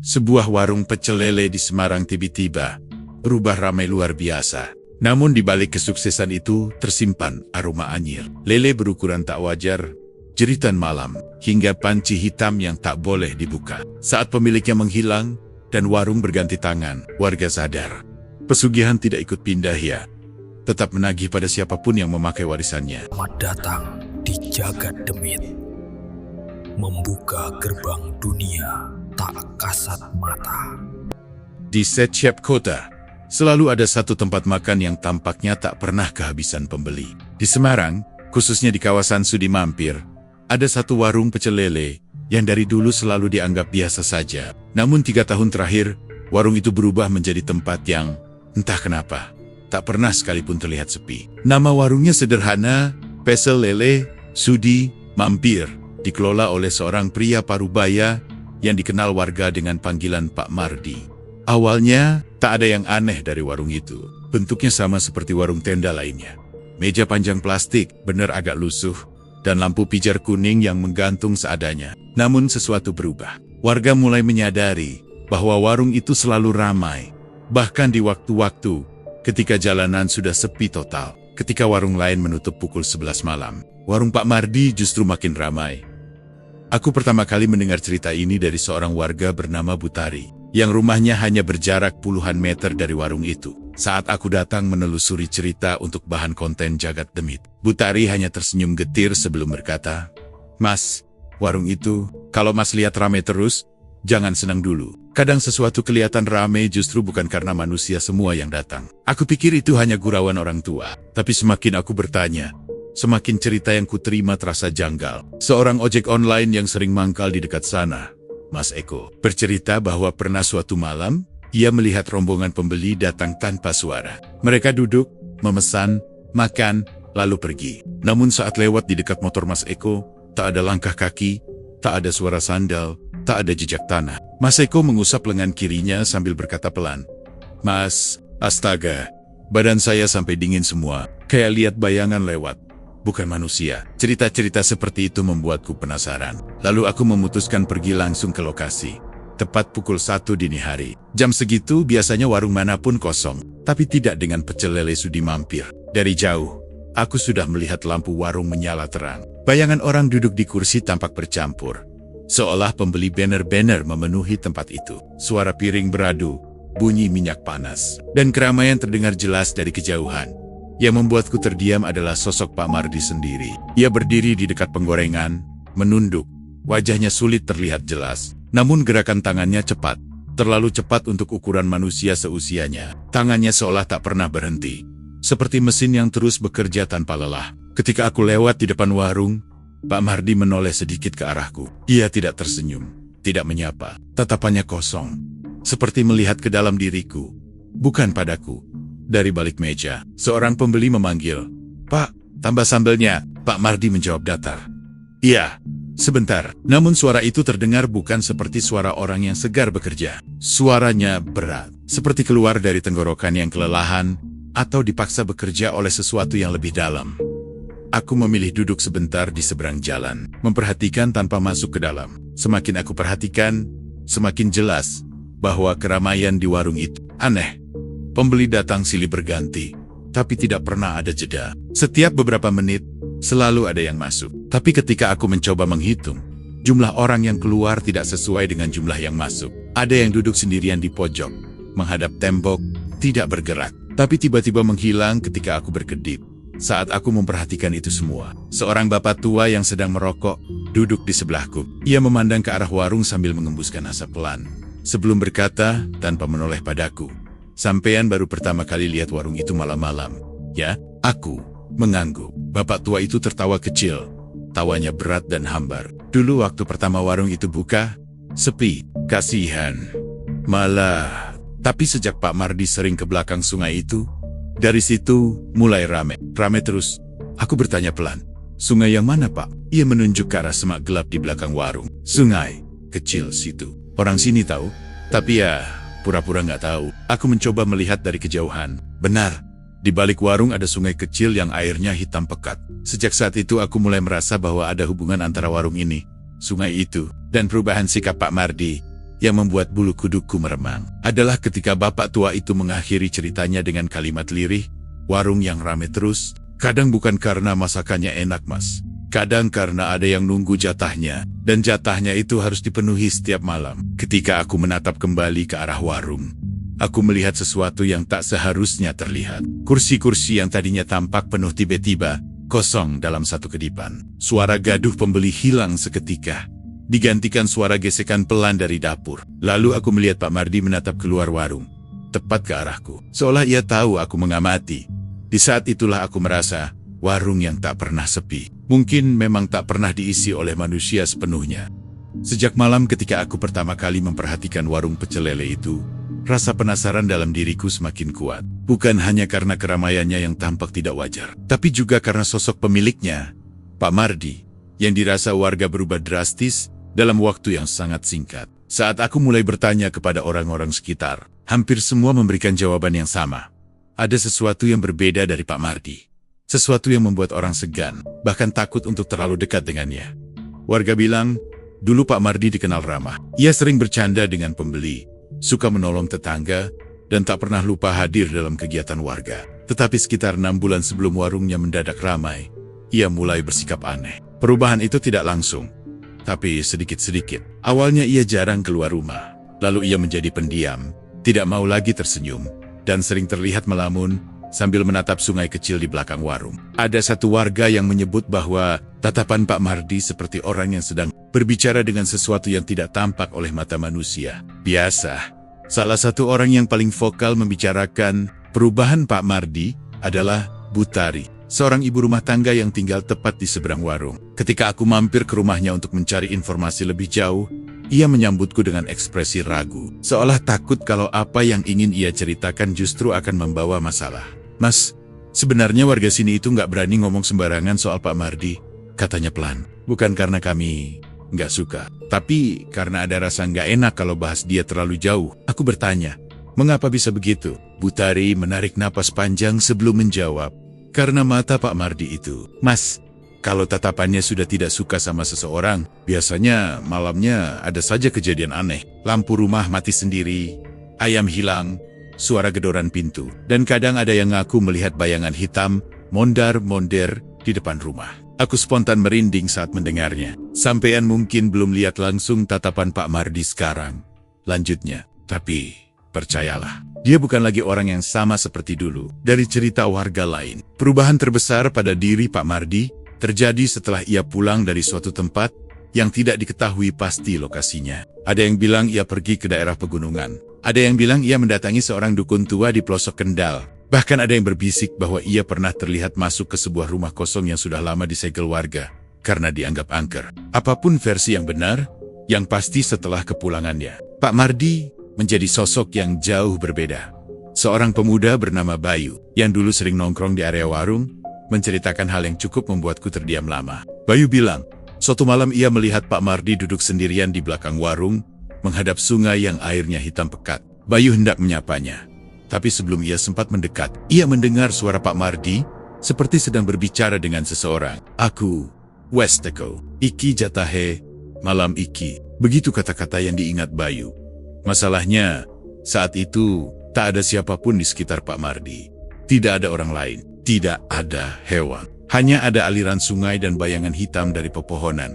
Sebuah warung pecel lele di Semarang tiba-tiba berubah ramai luar biasa. Namun di balik kesuksesan itu tersimpan aroma anyir. Lele berukuran tak wajar, jeritan malam, hingga panci hitam yang tak boleh dibuka. Saat pemiliknya menghilang dan warung berganti tangan, warga sadar. Pesugihan tidak ikut pindah ya. Tetap menagih pada siapapun yang memakai warisannya. Selamat datang di Jagat Demit. Membuka gerbang dunia tak kasat mata. Di setiap kota, selalu ada satu tempat makan yang tampaknya tak pernah kehabisan pembeli. Di Semarang, khususnya di kawasan Sudi Mampir, ada satu warung pecel lele yang dari dulu selalu dianggap biasa saja. Namun 3 tahun terakhir, warung itu berubah menjadi tempat yang, entah kenapa, tak pernah sekalipun terlihat sepi. Nama warungnya sederhana, Pecel Lele Sudi Mampir, dikelola oleh seorang pria Parubaya yang dikenal warga dengan panggilan Pak Mardi. Awalnya, tak ada yang aneh dari warung itu. Bentuknya sama seperti warung tenda lainnya. Meja panjang plastik, benar agak lusuh, dan lampu pijar kuning yang menggantung seadanya. Namun sesuatu berubah. Warga mulai menyadari bahwa warung itu selalu ramai. Bahkan di waktu-waktu ketika jalanan sudah sepi total. Ketika warung lain menutup pukul 11 malam, warung Pak Mardi justru makin ramai. Aku pertama kali mendengar cerita ini dari seorang warga bernama Butari, yang rumahnya hanya berjarak puluhan meter dari warung itu. Saat aku datang menelusuri cerita untuk bahan konten Jagat Demit, Butari hanya tersenyum getir sebelum berkata, "Mas, warung itu, kalau Mas lihat ramai terus, jangan senang dulu. Kadang sesuatu kelihatan ramai justru bukan karena manusia semua yang datang." Aku pikir itu hanya gurauan orang tua, tapi semakin aku bertanya, semakin cerita yang kuterima terasa janggal. Seorang ojek online yang sering mangkal di dekat sana, Mas Eko, bercerita bahwa pernah suatu malam, ia melihat rombongan pembeli datang tanpa suara. Mereka duduk, memesan, makan, lalu pergi. Namun saat lewat di dekat motor Mas Eko, tak ada langkah kaki, tak ada suara sandal, tak ada jejak tanah. Mas Eko mengusap lengan kirinya sambil berkata pelan, "Mas, astaga, badan saya sampai dingin semua, kayak lihat bayangan lewat. Bukan manusia." Cerita-cerita seperti itu membuatku penasaran. Lalu aku memutuskan pergi langsung ke lokasi. Tepat pukul 1 dini hari. Jam segitu biasanya warung manapun kosong, tapi tidak dengan Pecel Lele Sudi Mampir. Dari jauh, aku sudah melihat lampu warung menyala terang. Bayangan orang duduk di kursi tampak bercampur, seolah pembeli banner-banner memenuhi tempat itu. Suara piring beradu, bunyi minyak panas, dan keramaian terdengar jelas dari kejauhan. Yang membuatku terdiam adalah sosok Pak Mardi sendiri. Ia berdiri di dekat penggorengan, menunduk. Wajahnya sulit terlihat jelas, namun gerakan tangannya cepat. Terlalu cepat untuk ukuran manusia seusianya. Tangannya seolah tak pernah berhenti, seperti mesin yang terus bekerja tanpa lelah. Ketika aku lewat di depan warung, Pak Mardi menoleh sedikit ke arahku. Ia tidak tersenyum, tidak menyapa. Tatapannya kosong, seperti melihat ke dalam diriku, bukan padaku. Dari balik meja, seorang pembeli memanggil, "Pak, tambah sambelnya." Pak Mardi menjawab datar, "Iya, sebentar." Namun suara itu terdengar bukan seperti suara orang yang segar bekerja. Suaranya berat, seperti keluar dari tenggorokan yang kelelahan, atau dipaksa bekerja oleh sesuatu yang lebih dalam. Aku memilih duduk sebentar di seberang jalan, memperhatikan tanpa masuk ke dalam. Semakin aku perhatikan, semakin jelas bahwa keramaian di warung itu aneh. Pembeli datang silih berganti, tapi tidak pernah ada jeda. Setiap beberapa menit, selalu ada yang masuk. Tapi ketika aku mencoba menghitung, jumlah orang yang keluar tidak sesuai dengan jumlah yang masuk. Ada yang duduk sendirian di pojok, menghadap tembok, tidak bergerak, tapi tiba-tiba menghilang ketika aku berkedip. Saat aku memperhatikan itu semua, seorang bapak tua yang sedang merokok duduk di sebelahku. Ia memandang ke arah warung sambil mengembuskan asap pelan. Sebelum berkata, tanpa menoleh padaku, "Sampean baru pertama kali lihat warung itu malam-malam, ya?" Aku mengangguk. Bapak tua itu tertawa kecil. Tawanya berat dan hambar. "Dulu waktu pertama warung itu buka, sepi, kasihan. Malah, tapi sejak Pak Mardi sering ke belakang sungai itu, dari situ mulai rame. Rame terus." Aku bertanya pelan, "Sungai yang mana, Pak?" Ia menunjuk ke arah semak gelap di belakang warung. "Sungai kecil situ. Orang sini tahu, tapi ya pura-pura nggak tahu." Aku mencoba melihat dari kejauhan. Benar, di balik warung ada sungai kecil yang airnya hitam pekat. Sejak saat itu aku mulai merasa bahwa ada hubungan antara warung ini, sungai itu, dan perubahan sikap Pak Mardi. yang membuat bulu kudukku meremang adalah ketika bapak tua itu mengakhiri ceritanya dengan kalimat lirih, "Warung yang rame terus, kadang bukan karena masakannya enak, Mas. Kadang karena ada yang nunggu jatahnya, dan jatahnya itu harus dipenuhi setiap malam." Ketika aku menatap kembali ke arah warung, aku melihat sesuatu yang tak seharusnya terlihat. Kursi-kursi yang tadinya tampak penuh tiba-tiba kosong dalam satu kedipan. Suara gaduh pembeli hilang seketika, digantikan suara gesekan pelan dari dapur. Lalu aku melihat Pak Mardi menatap keluar warung, tepat ke arahku, seolah ia tahu aku mengamati. Di saat itulah aku merasa warung yang tak pernah sepi, mungkin memang tak pernah diisi oleh manusia sepenuhnya. Sejak malam ketika aku pertama kali memperhatikan warung pecel lele itu, rasa penasaran dalam diriku semakin kuat. Bukan hanya karena keramaiannya yang tampak tidak wajar, tapi juga karena sosok pemiliknya, Pak Mardi, yang dirasa warga berubah drastis dalam waktu yang sangat singkat. Saat aku mulai bertanya kepada orang-orang sekitar, hampir semua memberikan jawaban yang sama. Ada sesuatu yang berbeda dari Pak Mardi. Sesuatu yang membuat orang segan, bahkan takut untuk terlalu dekat dengannya. Warga bilang, dulu Pak Mardi dikenal ramah. Ia sering bercanda dengan pembeli, suka menolong tetangga, dan tak pernah lupa hadir dalam kegiatan warga. Tetapi sekitar 6 bulan sebelum warungnya mendadak ramai, ia mulai bersikap aneh. Perubahan itu tidak langsung, tapi sedikit-sedikit. Awalnya ia jarang keluar rumah, lalu ia menjadi pendiam, tidak mau lagi tersenyum, dan sering terlihat melamun sambil menatap sungai kecil di belakang warung. Ada satu warga yang menyebut bahwa tatapan Pak Mardi seperti orang yang sedang berbicara dengan sesuatu yang tidak tampak oleh mata manusia. Biasa, salah satu orang yang paling vokal membicarakan perubahan Pak Mardi adalah Bu Tari, seorang ibu rumah tangga yang tinggal tepat di seberang warung. Ketika aku mampir ke rumahnya untuk mencari informasi lebih jauh, ia menyambutku dengan ekspresi ragu, seolah takut kalau apa yang ingin ia ceritakan justru akan membawa masalah. "Mas, sebenarnya warga sini itu nggak berani ngomong sembarangan soal Pak Mardi," katanya pelan. "Bukan karena kami nggak suka, tapi karena ada rasa nggak enak kalau bahas dia terlalu jauh." Aku bertanya, "Mengapa bisa begitu?" Bu Tari menarik napas panjang sebelum menjawab, "Karena mata Pak Mardi itu, Mas. Kalau tatapannya sudah tidak suka sama seseorang, biasanya malamnya ada saja kejadian aneh. Lampu rumah mati sendiri, ayam hilang, suara gedoran pintu, dan kadang ada yang ngaku melihat bayangan hitam mondar-mondir di depan rumah." Aku spontan merinding saat mendengarnya. "Sampean mungkin belum lihat langsung tatapan Pak Mardi sekarang," lanjutnya. "Tapi percayalah, dia bukan lagi orang yang sama seperti dulu." Dari cerita warga lain, perubahan terbesar pada diri Pak Mardi terjadi setelah ia pulang dari suatu tempat yang tidak diketahui pasti lokasinya. Ada yang bilang ia pergi ke daerah pegunungan. Ada yang bilang ia mendatangi seorang dukun tua di pelosok Kendal. Bahkan ada yang berbisik bahwa ia pernah terlihat masuk ke sebuah rumah kosong yang sudah lama disegel warga karena dianggap angker. Apapun versi yang benar, yang pasti setelah kepulangannya, Pak Mardi menjadi sosok yang jauh berbeda. Seorang pemuda bernama Bayu, yang dulu sering nongkrong di area warung, menceritakan hal yang cukup membuatku terdiam lama. Bayu bilang, suatu malam ia melihat Pak Mardi duduk sendirian di belakang warung, menghadap sungai yang airnya hitam pekat. Bayu hendak menyapanya, tapi sebelum ia sempat mendekat, ia mendengar suara Pak Mardi seperti sedang berbicara dengan seseorang. "Aku, Westeko, iki jatahe, malam iki." Begitu kata-kata yang diingat Bayu. Masalahnya, saat itu tak ada siapapun di sekitar Pak Mardi. Tidak ada orang lain, tidak ada hewan. Hanya ada aliran sungai dan bayangan hitam dari pepohonan.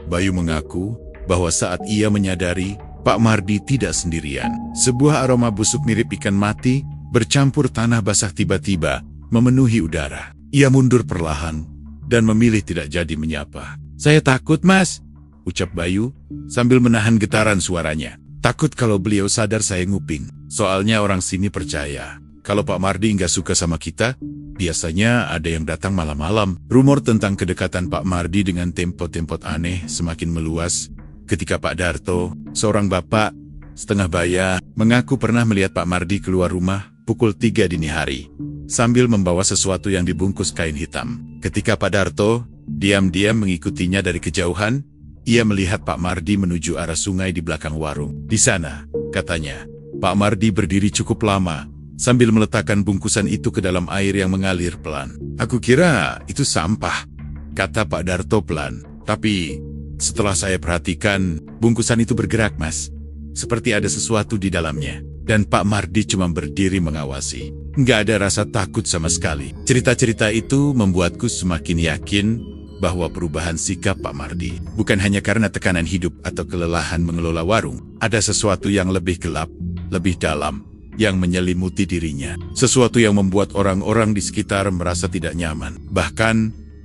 Bayu mengaku bahwa saat ia menyadari Pak Mardi tidak sendirian, sebuah aroma busuk mirip ikan mati bercampur tanah basah tiba-tiba memenuhi udara. Ia mundur perlahan dan memilih tidak jadi menyapa. "Saya takut, Mas," ucap Bayu sambil menahan getaran suaranya. "Takut kalau beliau sadar saya nguping. Soalnya orang sini percaya kalau Pak Mardi nggak suka sama kita, biasanya ada yang datang malam-malam." Rumor tentang kedekatan Pak Mardi dengan tempot-tempot aneh semakin meluas ketika Pak Darto, seorang bapak setengah baya, mengaku pernah melihat Pak Mardi keluar rumah pukul 3 dini hari sambil membawa sesuatu yang dibungkus kain hitam. Ketika Pak Darto diam-diam mengikutinya dari kejauhan, ia melihat Pak Mardi menuju arah sungai di belakang warung. Di sana, katanya, Pak Mardi berdiri cukup lama sambil meletakkan bungkusan itu ke dalam air yang mengalir pelan. "Aku kira itu sampah," kata Pak Darto pelan. "Tapi setelah saya perhatikan, bungkusan itu bergerak, Mas. seperti ada sesuatu di dalamnya. Dan Pak Mardi cuma berdiri mengawasi. Nggak ada rasa takut sama sekali. Cerita-cerita itu membuatku semakin yakin bahwa perubahan sikap Pak Mardi bukan hanya karena tekanan hidup atau kelelahan mengelola warung. Ada sesuatu yang lebih gelap, lebih dalam, yang menyelimuti dirinya. Sesuatu yang membuat orang-orang di sekitar merasa tidak nyaman. Bahkan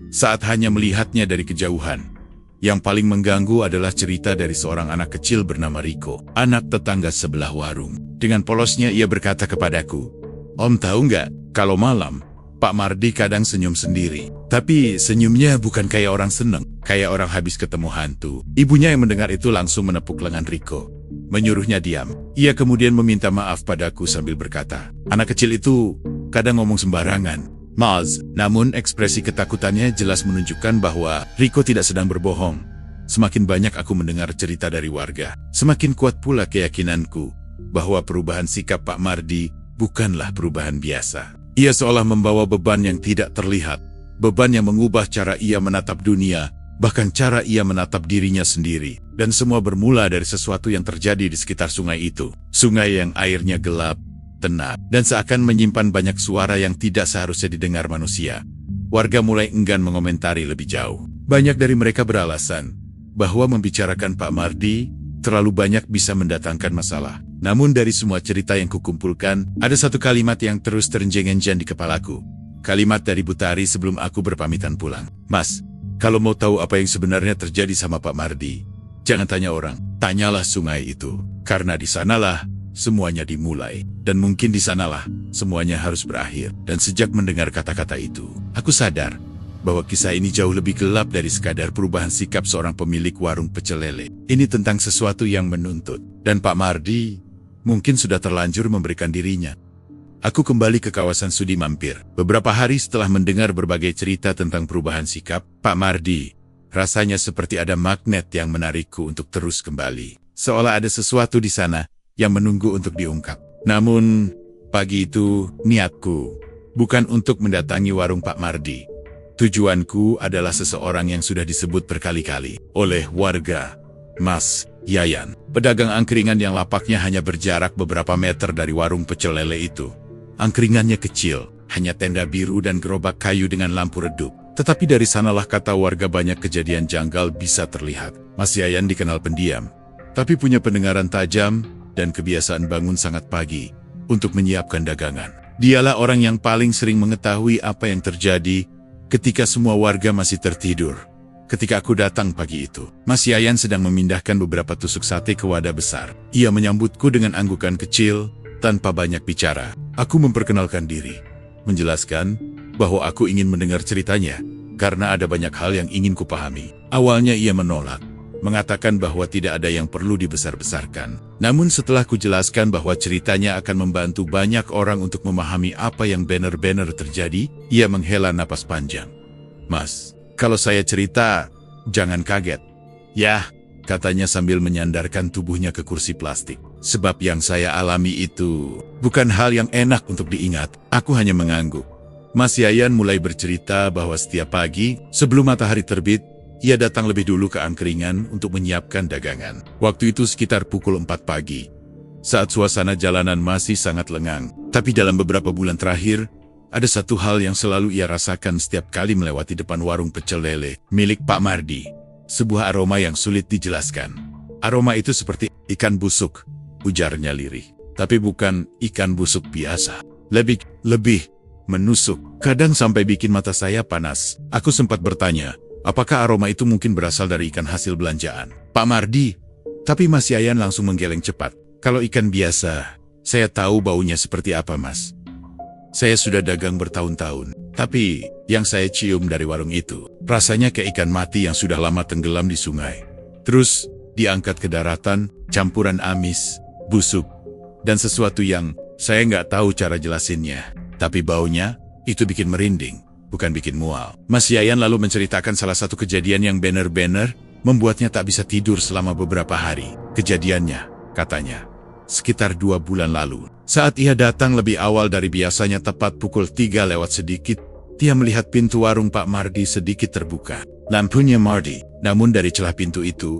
saat hanya melihatnya dari kejauhan. Yang paling mengganggu adalah cerita dari seorang anak kecil bernama Riko, anak tetangga sebelah warung. Dengan polosnya ia berkata kepadaku, "Om tahu nggak, kalau malam, Pak Mardi kadang senyum sendiri. Tapi senyumnya bukan kayak orang seneng, kayak orang habis ketemu hantu." Ibunya yang mendengar itu langsung menepuk lengan Riko, menyuruhnya diam. Ia kemudian meminta maaf padaku sambil berkata, "Anak kecil itu kadang ngomong sembarangan, Mas." Namun ekspresi ketakutannya jelas menunjukkan bahwa Riko tidak sedang berbohong. Semakin banyak aku mendengar cerita dari warga, semakin kuat pula keyakinanku bahwa perubahan sikap Pak Mardi bukanlah perubahan biasa. Ia seolah membawa beban yang tidak terlihat, beban yang mengubah cara ia menatap dunia, bahkan cara ia menatap dirinya sendiri. Dan semua bermula dari sesuatu yang terjadi di sekitar sungai itu. Sungai yang airnya gelap, tenang, dan seakan menyimpan banyak suara yang tidak seharusnya didengar manusia. Warga mulai enggan mengomentari lebih jauh. Banyak dari mereka beralasan bahwa membicarakan Pak Mardi terlalu banyak bisa mendatangkan masalah. Namun dari semua cerita yang kukumpulkan, ada satu kalimat yang terus terenjang-enjang di kepalaku. Kalimat dari Butari sebelum aku berpamitan pulang. "Mas, kalau mau tahu apa yang sebenarnya terjadi sama Pak Mardi, jangan tanya orang, tanyalah sungai itu. Karena di sanalah semuanya dimulai. Dan mungkin di sanalah semuanya harus berakhir." Dan sejak mendengar kata-kata itu, aku sadar bahwa kisah ini jauh lebih gelap dari sekadar perubahan sikap seorang pemilik warung pecel lele. Ini tentang sesuatu yang menuntut. Dan Pak Mardi mungkin sudah terlanjur memberikan dirinya. Aku kembali ke kawasan Sudi Mampir. Beberapa hari setelah mendengar berbagai cerita tentang perubahan sikap Pak Mardi, rasanya seperti ada magnet yang menarikku untuk terus kembali. Seolah ada sesuatu di sana yang menunggu untuk diungkap. Namun, pagi itu niatku bukan untuk mendatangi warung Pak Mardi. Tujuanku adalah seseorang yang sudah disebut berkali-kali oleh warga, Mas Yayan, pedagang angkringan yang lapaknya hanya berjarak beberapa meter dari warung pecel lele itu. Angkringannya kecil, hanya tenda biru dan gerobak kayu dengan lampu redup. Tetapi dari sanalah kata warga banyak kejadian janggal bisa terlihat. Mas Yayan dikenal pendiam, tapi punya pendengaran tajam dan kebiasaan bangun sangat pagi untuk menyiapkan dagangan. Dialah orang yang paling sering mengetahui apa yang terjadi ketika semua warga masih tertidur. Ketika aku datang pagi itu, Mas Yayan sedang memindahkan beberapa tusuk sate ke wadah besar. Ia menyambutku dengan anggukan kecil, tanpa banyak bicara. Aku memperkenalkan diri, menjelaskan bahwa aku ingin mendengar ceritanya, karena ada banyak hal yang ingin kupahami. Awalnya ia menolak, mengatakan bahwa tidak ada yang perlu dibesar-besarkan. Namun setelah kujelaskan bahwa ceritanya akan membantu banyak orang untuk memahami apa yang benar-benar terjadi, ia menghela napas panjang. "Mas, kalau saya cerita, jangan kaget." "Ya," katanya sambil menyandarkan tubuhnya ke kursi plastik. "Sebab yang saya alami itu bukan hal yang enak untuk diingat." Aku hanya mengangguk. Mas Yayan mulai bercerita bahwa setiap pagi, sebelum matahari terbit, ia datang lebih dulu ke angkringan untuk menyiapkan dagangan. Waktu itu sekitar pukul 4 pagi, saat suasana jalanan masih sangat lengang. Tapi dalam beberapa bulan terakhir, ada satu hal yang selalu ia rasakan setiap kali melewati depan warung pecel lele milik Pak Mardi. Sebuah aroma yang sulit dijelaskan. Aroma itu seperti ikan busuk, ujarnya lirih. Tapi bukan ikan busuk biasa. Lebih menusuk. Kadang sampai bikin mata saya panas. Aku sempat bertanya, apakah aroma itu mungkin berasal dari ikan hasil belanjaan Pak Mardi? Tapi Mas Yayan langsung menggeleng cepat. "Kalau ikan biasa, saya tahu baunya seperti apa, Mas. Saya sudah dagang bertahun-tahun, tapi yang saya cium dari warung itu, rasanya kayak ikan mati yang sudah lama tenggelam di sungai. Terus diangkat ke daratan, campuran amis, busuk, dan sesuatu yang saya nggak tahu cara jelasinnya. Tapi baunya, itu bikin merinding, bukan bikin mual." Mas Yayan lalu menceritakan salah satu kejadian yang benar-benar membuatnya tak bisa tidur selama beberapa hari. Kejadiannya, katanya, sekitar 2 bulan lalu. Saat ia datang lebih awal dari biasanya tepat pukul 3 lewat sedikit, dia melihat pintu warung Pak Mardi sedikit terbuka. Lampunya Mardi, namun dari celah pintu itu,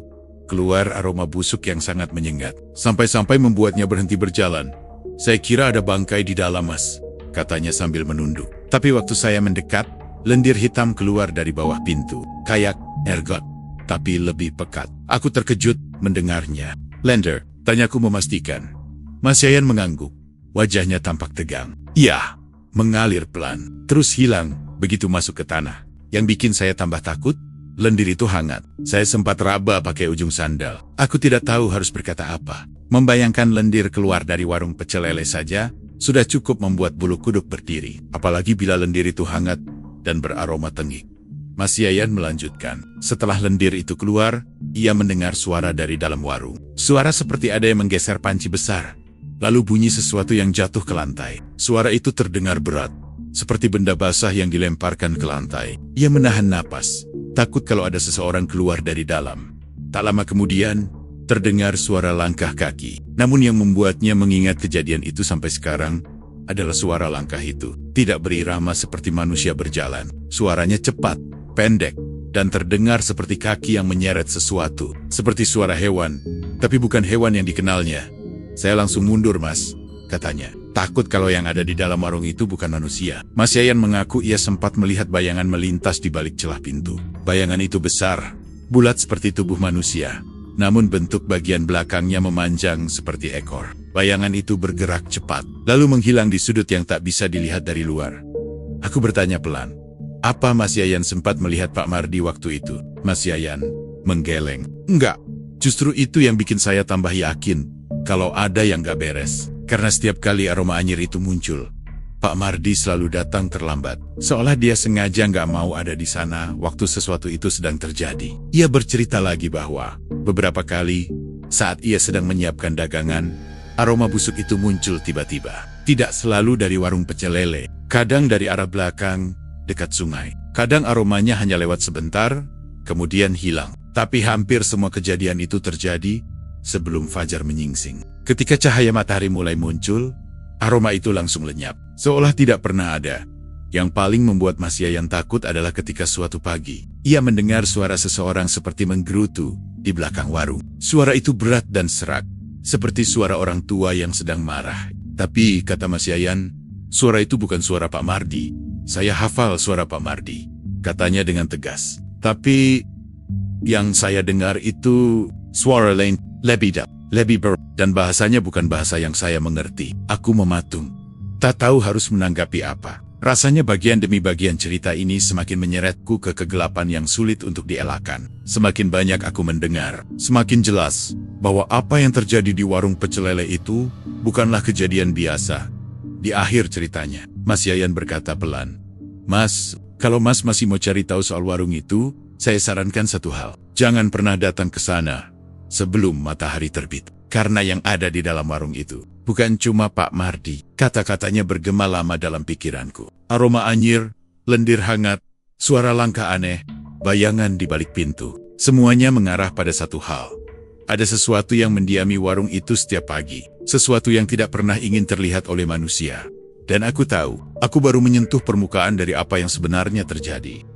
Keluar aroma busuk yang sangat menyengat, sampai-sampai membuatnya berhenti berjalan. Saya kira ada bangkai di dalam, Mas, katanya sambil menunduk. Tapi waktu saya mendekat, lendir hitam keluar dari bawah pintu. Kayak ergot, tapi lebih pekat. Aku terkejut mendengarnya. Lender, tanyaku memastikan. Mas Yayan mengangguk. Wajahnya tampak tegang. Iya, mengalir pelan, terus hilang begitu masuk ke tanah. Yang bikin saya tambah takut, lendir itu hangat. Saya sempat raba pakai ujung sandal. Aku tidak tahu harus berkata apa. Membayangkan lendir keluar dari warung pecel lele saja sudah cukup membuat bulu kuduk berdiri. Apalagi bila lendir itu hangat dan beraroma tengik. Mas Yayan melanjutkan. Setelah lendir itu keluar, ia mendengar suara dari dalam warung. Suara seperti ada yang menggeser panci besar. Lalu bunyi sesuatu yang jatuh ke lantai. Suara itu terdengar berat, seperti benda basah yang dilemparkan ke lantai. Ia menahan napas, takut kalau ada seseorang keluar dari dalam. Tak lama kemudian, terdengar suara langkah kaki. Namun yang membuatnya mengingat kejadian itu sampai sekarang adalah suara langkah itu. Tidak berirama seperti manusia berjalan. Suaranya cepat, pendek, dan terdengar seperti kaki yang menyeret sesuatu. Seperti suara hewan, tapi bukan hewan yang dikenalnya. Saya langsung mundur, Mas, katanya. Takut kalau yang ada di dalam warung itu bukan manusia. Mas Yayan mengaku ia sempat melihat bayangan melintas di balik celah pintu. Bayangan itu besar, bulat seperti tubuh manusia. Namun bentuk bagian belakangnya memanjang seperti ekor. Bayangan itu bergerak cepat, lalu menghilang di sudut yang tak bisa dilihat dari luar. Aku bertanya pelan, apa Mas Yayan sempat melihat Pak Mardi waktu itu? Mas Yayan menggeleng. Enggak, justru itu yang bikin saya tambah yakin kalau ada yang gak beres. Karena setiap kali aroma anyir itu muncul, Pak Mardi selalu datang terlambat. Seolah dia sengaja gak mau ada di sana waktu sesuatu itu sedang terjadi. Ia bercerita lagi bahwa beberapa kali saat ia sedang menyiapkan dagangan, aroma busuk itu muncul tiba-tiba. Tidak selalu dari warung pecel lele, kadang dari arah belakang, dekat sungai. Kadang aromanya hanya lewat sebentar, kemudian hilang. Tapi hampir semua kejadian itu terjadi sebelum fajar menyingsing. Ketika cahaya matahari mulai muncul, aroma itu langsung lenyap, seolah tidak pernah ada. Yang paling membuat Mas Yayan takut adalah ketika suatu pagi, ia mendengar suara seseorang seperti menggerutu di belakang warung. Suara itu berat dan serak, seperti suara orang tua yang sedang marah. Tapi, kata Mas Yayan, suara itu bukan suara Pak Mardi. Saya hafal suara Pak Mardi, katanya dengan tegas. Tapi, yang saya dengar itu suara lain, lebih ber, dan bahasanya bukan bahasa yang saya mengerti. Aku mematung, tak tahu harus menanggapi apa. Rasanya bagian demi bagian cerita ini semakin menyeretku ke kegelapan yang sulit untuk dielakkan. Semakin banyak aku mendengar, semakin jelas bahwa apa yang terjadi di warung pecel lele itu bukanlah kejadian biasa. Di akhir ceritanya, Mas Yayan berkata pelan, Mas, kalau Mas masih mau cari tahu soal warung itu, saya sarankan satu hal. Jangan pernah datang ke sana sebelum matahari terbit. Karena yang ada di dalam warung itu bukan cuma Pak Mardi. Kata-katanya bergema lama dalam pikiranku. Aroma anyir, lendir hangat, suara langkah aneh, bayangan di balik pintu. Semuanya mengarah pada satu hal. Ada sesuatu yang mendiami warung itu setiap pagi. Sesuatu yang tidak pernah ingin terlihat oleh manusia. Dan aku tahu, aku baru menyentuh permukaan dari apa yang sebenarnya terjadi.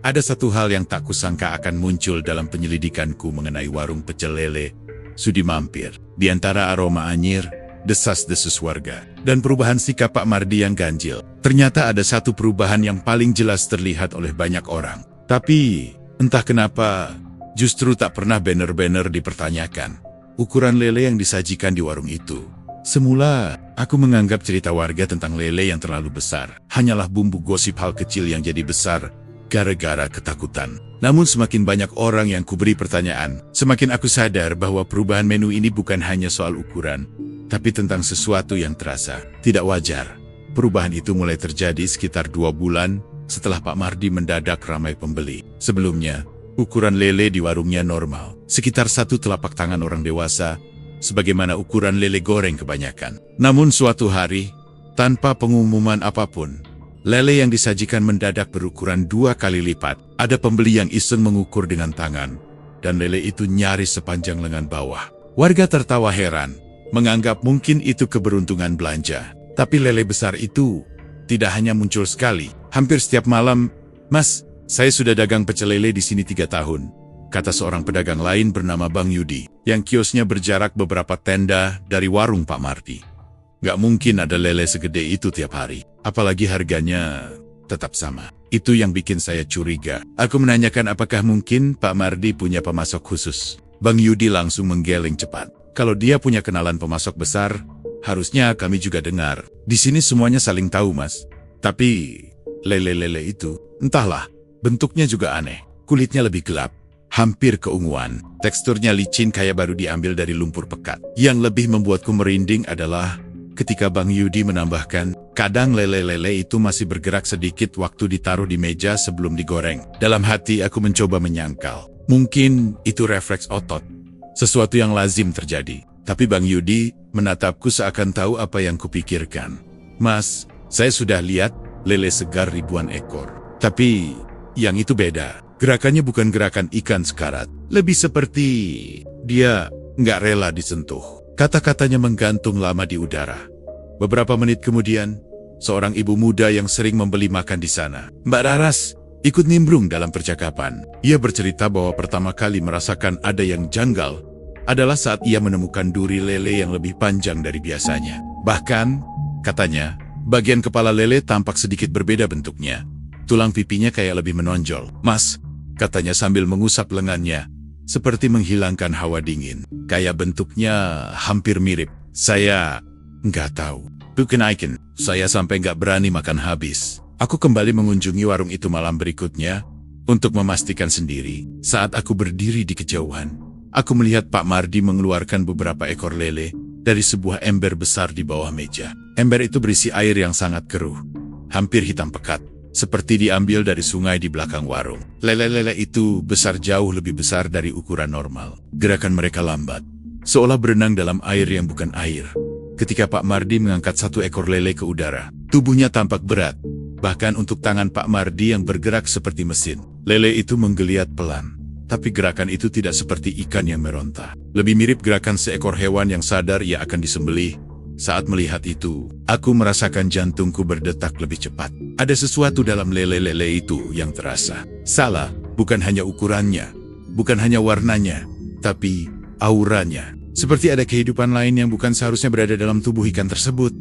Ada satu hal yang tak kusangka akan muncul dalam penyelidikanku mengenai warung pecel lele Sudi Mampir. Di antara aroma anyir, desas-desus warga, dan perubahan sikap Pak Mardi yang ganjil, ternyata ada satu perubahan yang paling jelas terlihat oleh banyak orang. Tapi, entah kenapa, justru tak pernah banner-banner dipertanyakan ukuran lele yang disajikan di warung itu. Semula, aku menganggap cerita warga tentang lele yang terlalu besar hanyalah bumbu gosip hal kecil yang jadi besar gara-gara ketakutan. Namun semakin banyak orang yang kuberi pertanyaan, semakin aku sadar bahwa perubahan menu ini bukan hanya soal ukuran, tapi tentang sesuatu yang terasa tidak wajar. Perubahan itu mulai terjadi sekitar 2 bulan setelah Pak Mardi mendadak ramai pembeli. Sebelumnya, ukuran lele di warungnya normal, sekitar 1 telapak tangan orang dewasa, sebagaimana ukuran lele goreng kebanyakan. Namun suatu hari, tanpa pengumuman apapun, lele yang disajikan mendadak berukuran 2 kali lipat. Ada pembeli yang iseng mengukur dengan tangan, dan lele itu nyaris sepanjang lengan bawah. Warga tertawa heran, menganggap mungkin itu keberuntungan belanja. Tapi lele besar itu tidak hanya muncul sekali, hampir setiap malam. Mas, saya sudah dagang pecel lele di sini 3 tahun, kata seorang pedagang lain bernama Bang Yudi, yang kiosnya berjarak beberapa tenda dari warung Pak Mardi. Gak mungkin ada lele segede itu tiap hari, apalagi harganya tetap sama. Itu yang bikin saya curiga. Aku menanyakan apakah mungkin Pak Mardi punya pemasok khusus. Bang Yudi langsung menggeleng cepat. Kalau dia punya kenalan pemasok besar, harusnya kami juga dengar. Di sini semuanya saling tahu, Mas. Tapi lele-lele itu, entahlah, bentuknya juga aneh. Kulitnya lebih gelap, hampir keunguan. Teksturnya licin kayak baru diambil dari lumpur pekat. Yang lebih membuatku merinding adalah ketika Bang Yudi menambahkan, kadang lele-lele itu masih bergerak sedikit waktu ditaruh di meja sebelum digoreng. Dalam hati aku mencoba menyangkal. Mungkin itu refleks otot. Sesuatu yang lazim terjadi. Tapi Bang Yudi menatapku seakan tahu apa yang kupikirkan. Mas, saya sudah lihat lele segar ribuan ekor. Tapi yang itu beda. Gerakannya bukan gerakan ikan sekarat. Lebih seperti dia nggak rela disentuh. Kata-katanya menggantung lama di udara. Beberapa menit kemudian, seorang ibu muda yang sering membeli makan di sana, Mbak Raras, ikut nimbrung dalam percakapan. Ia bercerita bahwa pertama kali merasakan ada yang janggal adalah saat ia menemukan duri lele yang lebih panjang dari biasanya. Bahkan, katanya, bagian kepala lele tampak sedikit berbeda bentuknya. Tulang pipinya kayak lebih menonjol. Mas, katanya sambil mengusap lengannya, seperti menghilangkan hawa dingin. Kayak bentuknya hampir mirip. Saya nggak tahu. Bukan ikan. Saya sampai nggak berani makan habis. Aku kembali mengunjungi warung itu malam berikutnya untuk memastikan sendiri. Saat aku berdiri di kejauhan, aku melihat Pak Mardi mengeluarkan beberapa ekor lele dari sebuah ember besar di bawah meja. Ember itu berisi air yang sangat keruh, hampir hitam pekat, seperti diambil dari sungai di belakang warung. Lele-lele itu besar jauh lebih besar dari ukuran normal. Gerakan mereka lambat, seolah berenang dalam air yang bukan air. Ketika Pak Mardi mengangkat satu ekor lele ke udara, tubuhnya tampak berat, bahkan untuk tangan Pak Mardi yang bergerak seperti mesin. Lele itu menggeliat pelan, tapi gerakan itu tidak seperti ikan yang meronta. Lebih mirip gerakan seekor hewan yang sadar ia akan disembelih. Saat melihat itu, aku merasakan jantungku berdetak lebih cepat. Ada sesuatu dalam lele-lele itu yang terasa salah, bukan hanya ukurannya, bukan hanya warnanya, tapi auranya. Seperti ada kehidupan lain yang bukan seharusnya berada dalam tubuh ikan tersebut.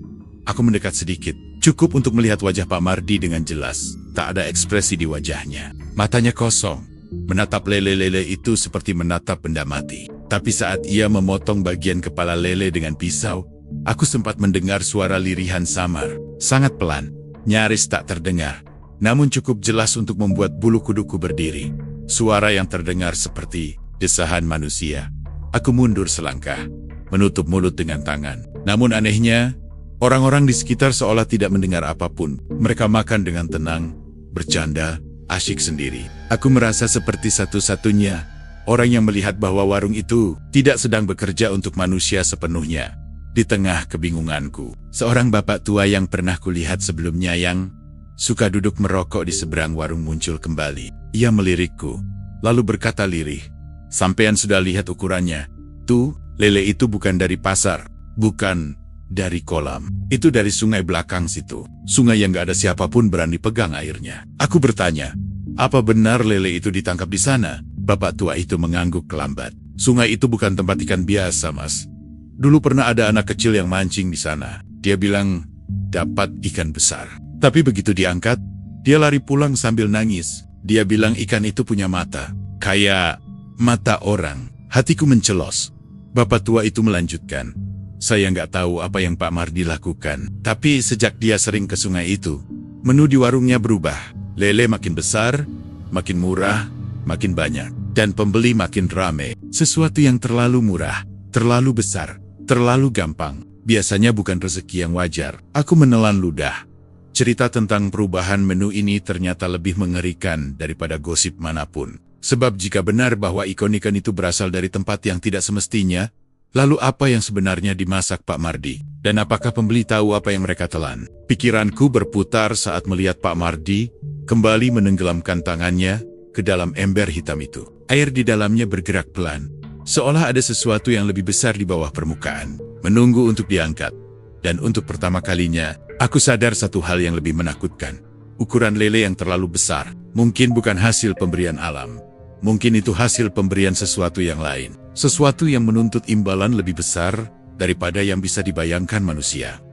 Aku mendekat sedikit, cukup untuk melihat wajah Pak Mardi dengan jelas. Tak ada ekspresi di wajahnya. Matanya kosong, menatap lele-lele itu seperti menatap benda mati. Tapi saat ia memotong bagian kepala lele dengan pisau, aku sempat mendengar suara lirihan samar, sangat pelan, nyaris tak terdengar, namun cukup jelas untuk membuat bulu kuduku berdiri. Suara yang terdengar seperti desahan manusia. Aku mundur selangkah, menutup mulut dengan tangan. Namun anehnya, orang-orang di sekitar seolah tidak mendengar apapun. Mereka makan dengan tenang, bercanda, asyik sendiri. Aku merasa seperti satu-satunya orang yang melihat bahwa warung itu tidak sedang bekerja untuk manusia sepenuhnya. Di tengah kebingunganku, seorang bapak tua yang pernah kulihat sebelumnya yang suka duduk merokok di seberang warung muncul kembali. Ia melirikku, lalu berkata lirih, "Sampean sudah lihat ukurannya? Tuh, lele itu bukan dari pasar, bukan dari kolam. Itu dari sungai belakang situ. Sungai yang gak ada siapapun berani pegang airnya." Aku bertanya, "Apa benar lele itu ditangkap di sana?" Bapak tua itu mengangguk lambat. "Sungai itu bukan tempat ikan biasa, Mas. Dulu pernah ada anak kecil yang mancing di sana. Dia bilang dapat ikan besar. Tapi begitu diangkat, dia lari pulang sambil nangis. Dia bilang ikan itu punya mata, kayak mata orang." Hatiku mencelos. Bapak tua itu melanjutkan, "Saya nggak tahu apa yang Pak Mardi lakukan. Tapi sejak dia sering ke sungai itu, menu di warungnya berubah. Lele makin besar, makin murah, makin banyak. Dan pembeli makin rame. Sesuatu yang terlalu murah, terlalu besar, terlalu gampang. Biasanya bukan rezeki yang wajar." Aku menelan ludah. Cerita tentang perubahan menu ini ternyata lebih mengerikan daripada gosip manapun. Sebab jika benar bahwa ikan-ikan itu berasal dari tempat yang tidak semestinya, lalu apa yang sebenarnya dimasak Pak Mardi? Dan apakah pembeli tahu apa yang mereka telan? Pikiranku berputar saat melihat Pak Mardi kembali menenggelamkan tangannya ke dalam ember hitam itu. Air di dalamnya bergerak pelan, seolah ada sesuatu yang lebih besar di bawah permukaan, menunggu untuk diangkat. Dan untuk pertama kalinya, aku sadar satu hal yang lebih menakutkan. Ukuran lele yang terlalu besar, mungkin bukan hasil pemberian alam. Mungkin itu hasil pemberian sesuatu yang lain. Sesuatu yang menuntut imbalan lebih besar daripada yang bisa dibayangkan manusia.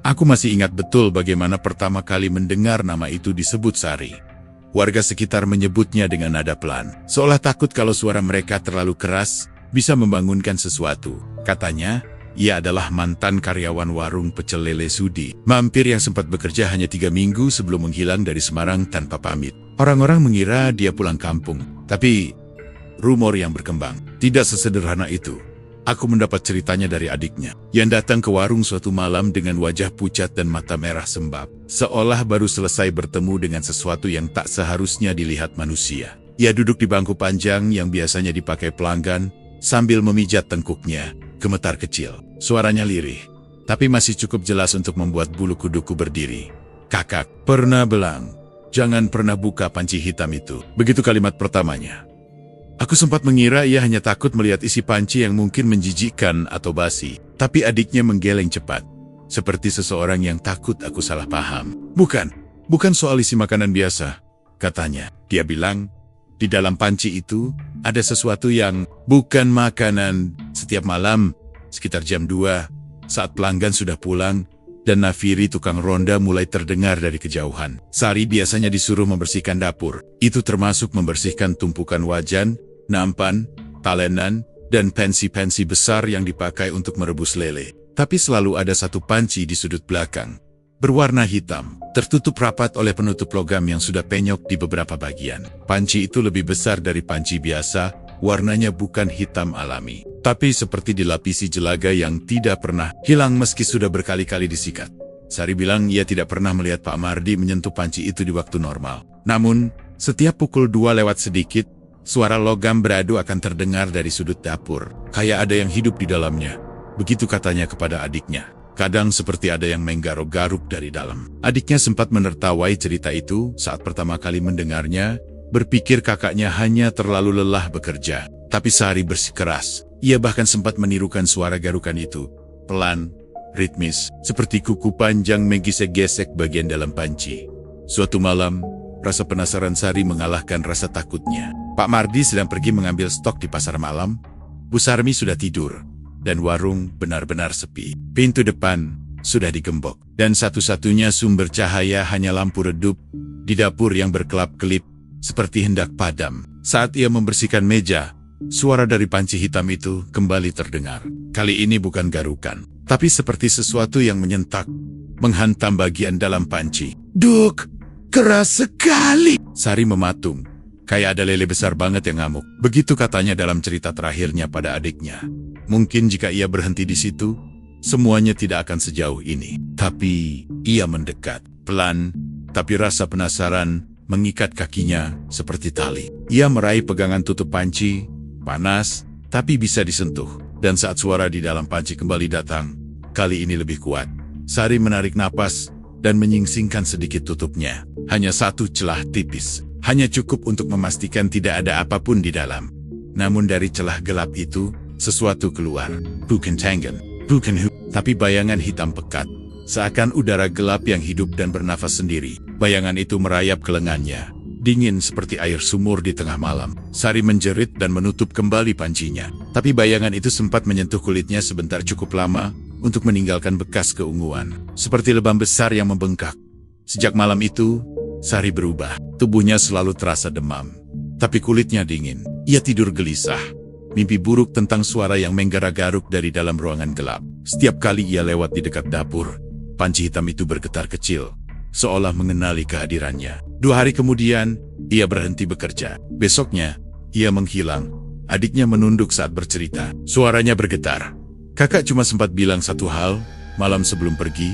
Aku masih ingat betul bagaimana pertama kali mendengar nama itu disebut Sari. Warga sekitar menyebutnya dengan nada pelan, seolah takut kalau suara mereka terlalu keras bisa membangunkan sesuatu. Katanya, ia adalah mantan karyawan warung pecel lele Sudi, mampir yang sempat bekerja hanya 3 minggu sebelum menghilang dari Semarang tanpa pamit. Orang-orang mengira dia pulang kampung, tapi rumor yang berkembang tidak sesederhana itu. Aku mendapat ceritanya dari adiknya, yang datang ke warung suatu malam dengan wajah pucat dan mata merah sembab, seolah baru selesai bertemu dengan sesuatu yang tak seharusnya dilihat manusia. Ia duduk di bangku panjang yang biasanya dipakai pelanggan, sambil memijat tengkuknya, gemetar kecil. Suaranya lirih, tapi masih cukup jelas untuk membuat bulu kuduku berdiri. "Kakak, pernah belang, jangan pernah buka panci hitam itu." Begitu kalimat pertamanya. Aku sempat mengira ia hanya takut melihat isi panci yang mungkin menjijikkan atau basi. Tapi adiknya menggeleng cepat, seperti seseorang yang takut aku salah paham. Bukan soal isi makanan biasa," katanya. Dia bilang, di dalam panci itu ada sesuatu yang bukan makanan. Setiap malam, sekitar jam 2, saat pelanggan sudah pulang, dan nafiri tukang ronda mulai terdengar dari kejauhan. Sari biasanya disuruh membersihkan dapur. Itu termasuk membersihkan tumpukan wajan, nampan, talenan, dan pensi-pensi besar yang dipakai untuk merebus lele. Tapi selalu ada satu panci di sudut belakang, berwarna hitam, tertutup rapat oleh penutup logam yang sudah penyok di beberapa bagian. Panci itu lebih besar dari panci biasa, warnanya bukan hitam alami, tapi seperti dilapisi jelaga yang tidak pernah hilang meski sudah berkali-kali disikat. Sari bilang ia tidak pernah melihat Pak Mardi menyentuh panci itu di waktu normal. Namun, setiap pukul 2 lewat sedikit, suara logam beradu akan terdengar dari sudut dapur. Kayak ada yang hidup di dalamnya. Begitu katanya kepada adiknya. Kadang seperti ada yang menggaruk-garuk dari dalam. Adiknya sempat menertawai cerita itu saat pertama kali mendengarnya, berpikir kakaknya hanya terlalu lelah bekerja. Tapi Sari bersikeras. Ia bahkan sempat menirukan suara garukan itu. Pelan, ritmis, seperti kuku panjang menggesek-gesek bagian dalam panci. Suatu malam, rasa penasaran Sari mengalahkan rasa takutnya. Pak Mardi sedang pergi mengambil stok di pasar malam. Bu Sarmi sudah tidur, dan warung benar-benar sepi. Pintu depan sudah digembok, dan satu-satunya sumber cahaya hanya lampu redup di dapur yang berkelap-kelip, seperti hendak padam. Saat ia membersihkan meja, suara dari panci hitam itu kembali terdengar. Kali ini bukan garukan, tapi seperti sesuatu yang menyentak, menghantam bagian dalam panci. "Duk, keras sekali!" Sari mematung. Kayak ada lele besar banget yang ngamuk. Begitu katanya dalam cerita terakhirnya pada adiknya. Mungkin jika ia berhenti di situ, semuanya tidak akan sejauh ini. Tapi ia mendekat. Pelan, tapi rasa penasaran mengikat kakinya seperti tali. Ia meraih pegangan tutup panci, panas, tapi bisa disentuh. Dan saat suara di dalam panci kembali datang, kali ini lebih kuat. Sari menarik napas dan menyingsingkan sedikit tutupnya. Hanya satu celah tipis. Hanya cukup untuk memastikan tidak ada apapun di dalam. Namun dari celah gelap itu, sesuatu keluar. Bukan tangan, bukan tapi bayangan hitam pekat. Seakan udara gelap yang hidup dan bernafas sendiri. Bayangan itu merayap ke lengannya. Dingin seperti air sumur di tengah malam. Sari menjerit dan menutup kembali pancinya. Tapi bayangan itu sempat menyentuh kulitnya sebentar cukup lama untuk meninggalkan bekas keunguan. Seperti lebam besar yang membengkak. Sejak malam itu, Sari berubah. Tubuhnya selalu terasa demam. Tapi kulitnya dingin. Ia tidur gelisah. Mimpi buruk tentang suara yang menggara-garuk dari dalam ruangan gelap. Setiap kali ia lewat di dekat dapur, panci hitam itu bergetar kecil, seolah mengenali kehadirannya. 2 hari kemudian, ia berhenti bekerja. Besoknya, ia menghilang. Adiknya menunduk saat bercerita. Suaranya bergetar. "Kakak cuma sempat bilang satu hal, malam sebelum pergi,"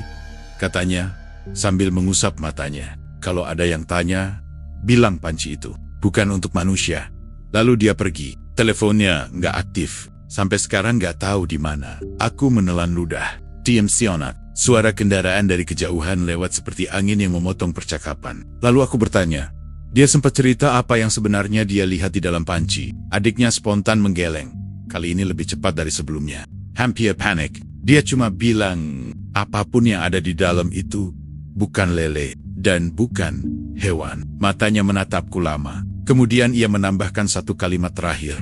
katanya, sambil mengusap matanya. "Kalau ada yang tanya, bilang panci itu bukan untuk manusia." Lalu dia pergi. Teleponnya nggak aktif. Sampai sekarang nggak tahu di mana. Aku menelan ludah. Diam sionak. Suara kendaraan dari kejauhan lewat seperti angin yang memotong percakapan. Lalu aku bertanya. Dia sempat cerita apa yang sebenarnya dia lihat di dalam panci. Adiknya spontan menggeleng. Kali ini lebih cepat dari sebelumnya. Hampir panik. Dia cuma bilang, apapun yang ada di dalam itu bukan lele dan bukan hewan. Matanya menatapku lama. Kemudian ia menambahkan satu kalimat terakhir.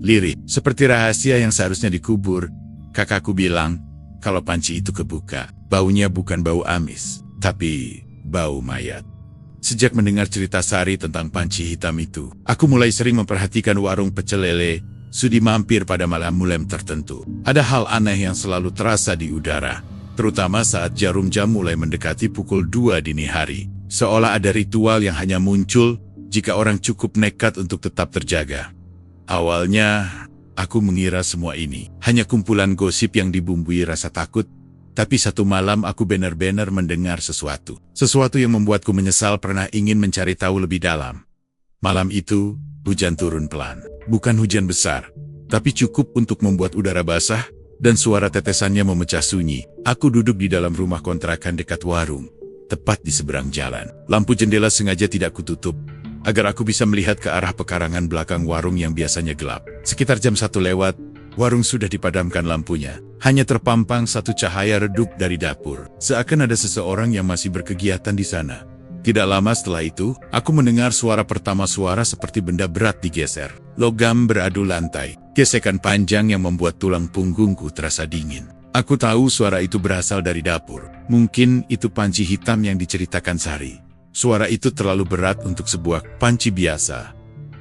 Lirih, seperti rahasia yang seharusnya dikubur. Kakakku bilang, kalau panci itu kebuka, baunya bukan bau amis, tapi bau mayat. Sejak mendengar cerita Sari tentang panci hitam itu, aku mulai sering memperhatikan warung pecel lele Sudi Mampir pada malam-malam tertentu. Ada hal aneh yang selalu terasa di udara, terutama saat jarum jam mulai mendekati pukul 2 dini hari. Seolah ada ritual yang hanya muncul jika orang cukup nekat untuk tetap terjaga. Awalnya, aku mengira semua ini hanya kumpulan gosip yang dibumbui rasa takut, tapi satu malam aku benar-benar mendengar sesuatu. Sesuatu yang membuatku menyesal pernah ingin mencari tahu lebih dalam. Malam itu, hujan turun pelan. Bukan hujan besar, tapi cukup untuk membuat udara basah dan suara tetesannya memecah sunyi. Aku duduk di dalam rumah kontrakan dekat warung, tepat di seberang jalan. Lampu jendela sengaja tidak kututup, agar aku bisa melihat ke arah pekarangan belakang warung yang biasanya gelap. Sekitar jam 1 lewat, warung sudah dipadamkan lampunya. Hanya terpampang satu cahaya redup dari dapur. Seakan ada seseorang yang masih berkegiatan di sana. Tidak lama setelah itu, aku mendengar suara seperti benda berat digeser. Logam beradu lantai. Gesekan panjang yang membuat tulang punggungku terasa dingin. Aku tahu suara itu berasal dari dapur. Mungkin itu panci hitam yang diceritakan Sari. Suara itu terlalu berat untuk sebuah panci biasa.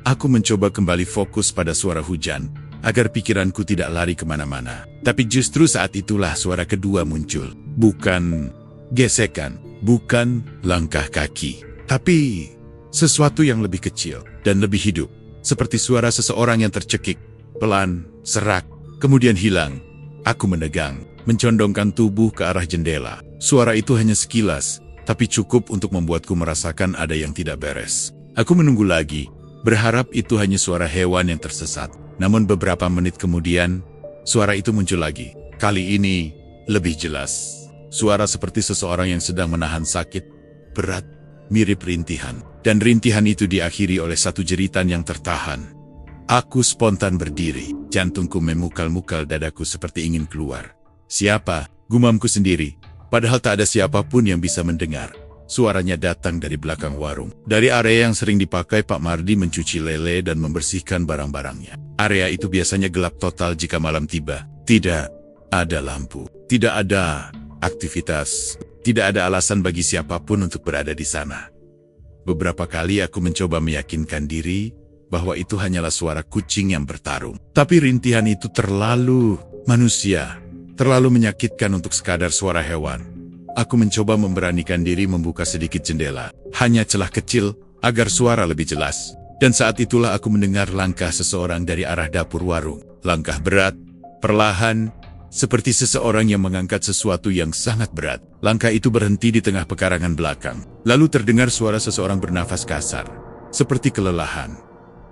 Aku mencoba kembali fokus pada suara hujan, agar pikiranku tidak lari kemana-mana. Tapi justru saat itulah suara kedua muncul. Bukan gesekan, bukan langkah kaki, tapi sesuatu yang lebih kecil dan lebih hidup. Seperti suara seseorang yang tercekik, pelan, serak, kemudian hilang. Aku menegang, mencondongkan tubuh ke arah jendela. Suara itu hanya sekilas, tapi cukup untuk membuatku merasakan ada yang tidak beres. Aku menunggu lagi, berharap itu hanya suara hewan yang tersesat. Namun beberapa menit kemudian, suara itu muncul lagi. Kali ini, lebih jelas. Suara seperti seseorang yang sedang menahan sakit, berat, mirip rintihan. Dan rintihan itu diakhiri oleh satu jeritan yang tertahan. Aku spontan berdiri, jantungku memukal-mukal dadaku seperti ingin keluar. Siapa? Gumamku sendiri. Padahal tak ada siapapun yang bisa mendengar. Suaranya datang dari belakang warung. Dari area yang sering dipakai Pak Mardi mencuci lele dan membersihkan barang-barangnya. Area itu biasanya gelap total jika malam tiba. Tidak ada lampu. Tidak ada aktivitas. Tidak ada alasan bagi siapapun untuk berada di sana. Beberapa kali aku mencoba meyakinkan diri bahwa itu hanyalah suara kucing yang bertarung. Tapi rintihan itu terlalu manusia. Terlalu menyakitkan untuk sekadar suara hewan. Aku mencoba memberanikan diri membuka sedikit jendela. Hanya celah kecil agar suara lebih jelas. Dan saat itulah aku mendengar langkah seseorang dari arah dapur warung. Langkah berat, perlahan, seperti seseorang yang mengangkat sesuatu yang sangat berat. Langkah itu berhenti di tengah pekarangan belakang. Lalu terdengar suara seseorang bernafas kasar, seperti kelelahan.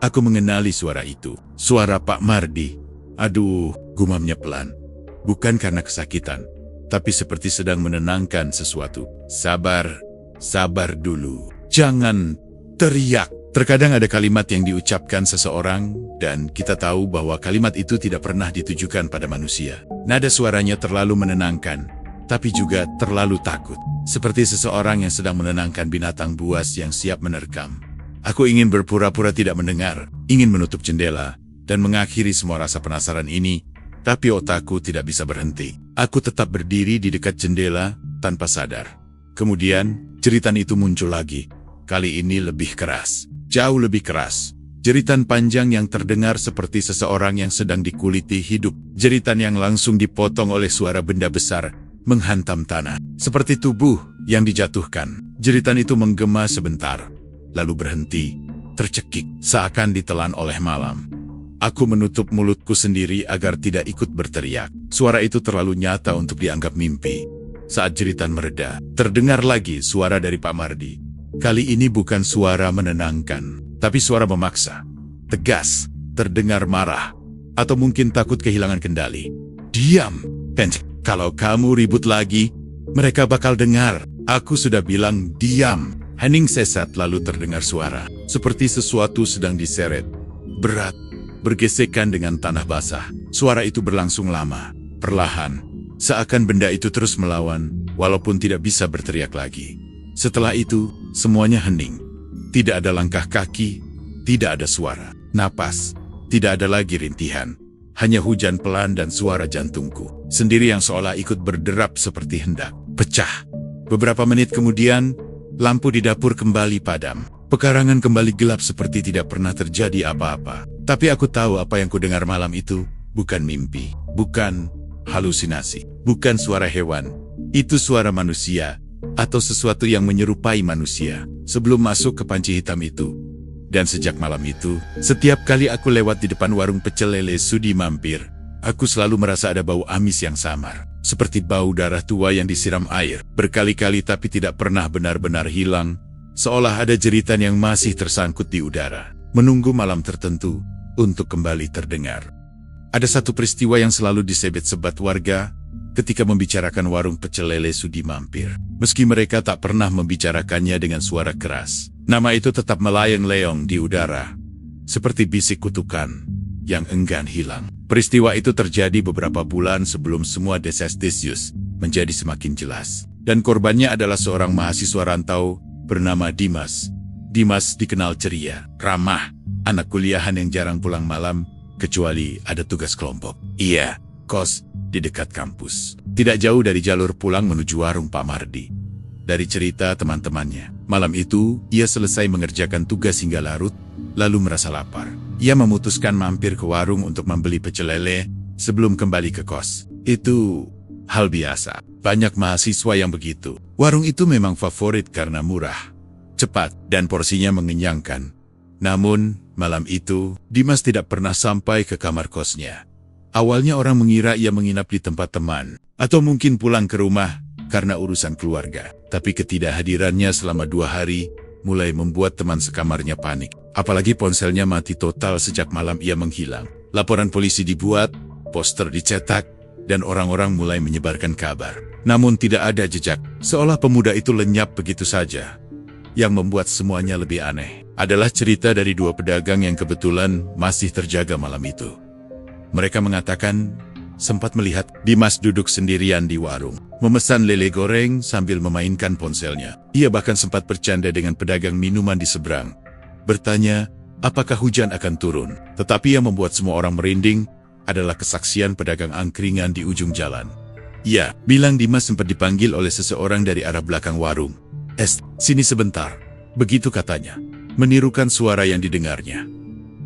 Aku mengenali suara itu. Suara Pak Mardi. Aduh, gumamnya pelan. Bukan karena kesakitan, tapi seperti sedang menenangkan sesuatu. Sabar, sabar dulu. Jangan teriak. Terkadang ada kalimat yang diucapkan seseorang, dan kita tahu bahwa kalimat itu tidak pernah ditujukan pada manusia. Nada suaranya terlalu menenangkan, tapi juga terlalu takut. Seperti seseorang yang sedang menenangkan binatang buas yang siap menerkam. Aku ingin berpura-pura tidak mendengar, ingin menutup jendela, dan mengakhiri semua rasa penasaran ini, tapi otakku tidak bisa berhenti. Aku tetap berdiri di dekat jendela, tanpa sadar. Kemudian, jeritan itu muncul lagi. Kali ini lebih keras. Jauh lebih keras. Jeritan panjang yang terdengar seperti seseorang yang sedang dikuliti hidup. Jeritan yang langsung dipotong oleh suara benda besar menghantam tanah. Seperti tubuh yang dijatuhkan. Jeritan itu menggema sebentar, lalu berhenti, tercekik, seakan ditelan oleh malam. Aku menutup mulutku sendiri agar tidak ikut berteriak. Suara itu terlalu nyata untuk dianggap mimpi. Saat jeritan mereda, terdengar lagi suara dari Pak Mardi. Kali ini bukan suara menenangkan, tapi suara memaksa. Tegas, terdengar marah, atau mungkin takut kehilangan kendali. Diam, Pent. Kalau kamu ribut lagi, mereka bakal dengar. Aku sudah bilang diam. Hening sesat lalu terdengar suara. Seperti sesuatu sedang diseret. Berat, bergesekan dengan tanah basah. Suara itu berlangsung lama, perlahan. Seakan benda itu terus melawan, walaupun tidak bisa berteriak lagi. Setelah itu, semuanya hening. Tidak ada langkah kaki, Tidak ada suara, napas, tidak ada lagi rintihan. Hanya hujan pelan dan suara jantungku sendiri yang seolah ikut berderap seperti hendak pecah. Beberapa menit kemudian, lampu di dapur kembali padam. Pekarangan kembali gelap seperti tidak pernah terjadi apa-apa. Tapi aku tahu apa yang kudengar malam itu bukan mimpi, bukan halusinasi, bukan suara hewan. Itu suara manusia, atau sesuatu yang menyerupai manusia, sebelum masuk ke panci hitam itu. Dan sejak malam itu, setiap kali aku lewat di depan warung pecel lele Sudi Mampir, aku selalu merasa ada bau amis yang samar, seperti bau darah tua yang disiram air, berkali-kali tapi tidak pernah benar-benar hilang, seolah ada jeritan yang masih tersangkut di udara, menunggu malam tertentu untuk kembali terdengar. Ada satu peristiwa yang selalu disebut-sebat warga ketika membicarakan warung pecel lele Sudi Mampir. Meski mereka tak pernah membicarakannya dengan suara keras, nama itu tetap melayang-layang di udara, seperti bisik kutukan yang enggan hilang. Peristiwa itu terjadi beberapa bulan sebelum semua desas-desus menjadi semakin jelas. Dan korbannya adalah seorang mahasiswa rantau bernama Dimas. Dimas dikenal ceria, ramah, anak kuliahan yang jarang pulang malam, kecuali ada tugas kelompok. Ia kos di dekat kampus, tidak jauh dari jalur pulang menuju warung Pak Mardi. Dari cerita teman-temannya, malam itu ia selesai mengerjakan tugas hingga larut, lalu merasa lapar. Ia memutuskan mampir ke warung untuk membeli pecel lele sebelum kembali ke kos. Itu hal biasa, banyak mahasiswa yang begitu. Warung itu memang favorit karena murah, cepat, dan porsinya mengenyangkan. Namun, malam itu, Dimas tidak pernah sampai ke kamar kosnya. Awalnya orang mengira ia menginap di tempat teman, atau mungkin pulang ke rumah karena urusan keluarga. Tapi ketidakhadirannya selama 2 hari mulai membuat teman sekamarnya panik. Apalagi ponselnya mati total sejak malam ia menghilang. Laporan polisi dibuat, poster dicetak, dan orang-orang mulai menyebarkan kabar. Namun tidak ada jejak, seolah pemuda itu lenyap begitu saja. Yang membuat semuanya lebih aneh adalah cerita dari 2 pedagang yang kebetulan masih terjaga malam itu. Mereka mengatakan sempat melihat Dimas duduk sendirian di warung, memesan lele goreng sambil memainkan ponselnya. Ia bahkan sempat bercanda dengan pedagang minuman di seberang, bertanya apakah hujan akan turun. Tetapi yang membuat semua orang merinding adalah kesaksian pedagang angkringan di ujung jalan. Ia bilang Dimas sempat dipanggil oleh seseorang dari arah belakang warung. Sini sebentar, begitu katanya, menirukan suara yang didengarnya.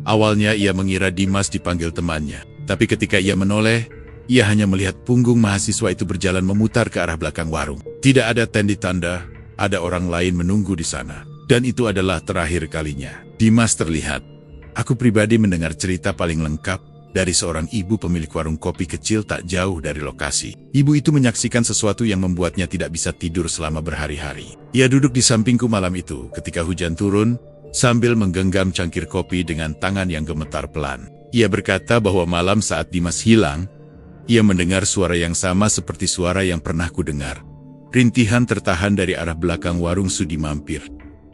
Awalnya ia mengira Dimas dipanggil temannya, tapi ketika ia menoleh, ia hanya melihat punggung mahasiswa itu berjalan memutar ke arah belakang warung. Tidak ada tanda, ada orang lain menunggu di sana. Dan itu adalah terakhir kalinya Dimas terlihat. Aku pribadi mendengar cerita paling lengkap dari seorang ibu pemilik warung kopi kecil tak jauh dari lokasi. Ibu itu menyaksikan sesuatu yang membuatnya tidak bisa tidur selama berhari-hari. Ia duduk di sampingku malam itu ketika hujan turun, sambil menggenggam cangkir kopi dengan tangan yang gemetar pelan. Ia berkata bahwa malam saat Dimas hilang, ia mendengar suara yang sama seperti suara yang pernah kudengar. Rintihan tertahan dari arah belakang warung Sudi Mampir.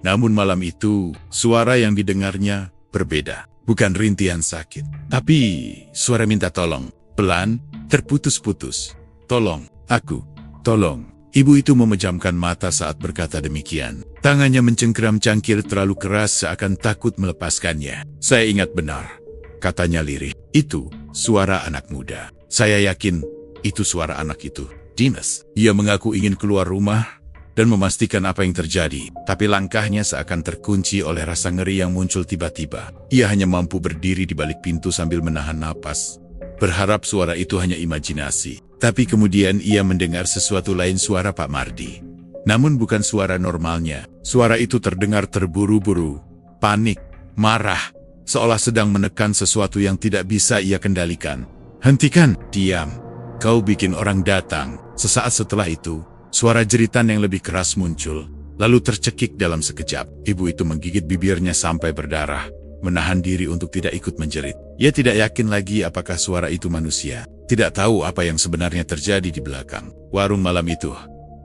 Namun malam itu, suara yang didengarnya berbeda. Bukan rintihan sakit, tapi suara minta tolong, pelan, terputus-putus. Tolong, aku, tolong. Ibu itu memejamkan mata saat berkata demikian. Tangannya mencengkeram cangkir terlalu keras seakan takut melepaskannya. Saya ingat benar, katanya lirih. Itu suara anak muda. Saya yakin itu suara anak itu, Dimas. Ia mengaku ingin keluar rumah dan memastikan apa yang terjadi, tapi langkahnya seakan terkunci oleh rasa ngeri yang muncul tiba-tiba. Ia hanya mampu berdiri di balik pintu sambil menahan napas, berharap suara itu hanya imajinasi. Tapi kemudian ia mendengar sesuatu lain, suara Pak Mardi. Namun bukan suara normalnya. Suara itu terdengar terburu-buru, panik, marah, seolah sedang menekan sesuatu yang tidak bisa ia kendalikan. Hentikan, diam, kau bikin orang datang. Sesaat setelah itu, suara jeritan yang lebih keras muncul, lalu tercekik dalam sekejap. Ibu itu menggigit bibirnya sampai berdarah, menahan diri untuk tidak ikut menjerit. Ia tidak yakin lagi apakah suara itu manusia. Tidak tahu apa yang sebenarnya terjadi di belakang warung malam itu.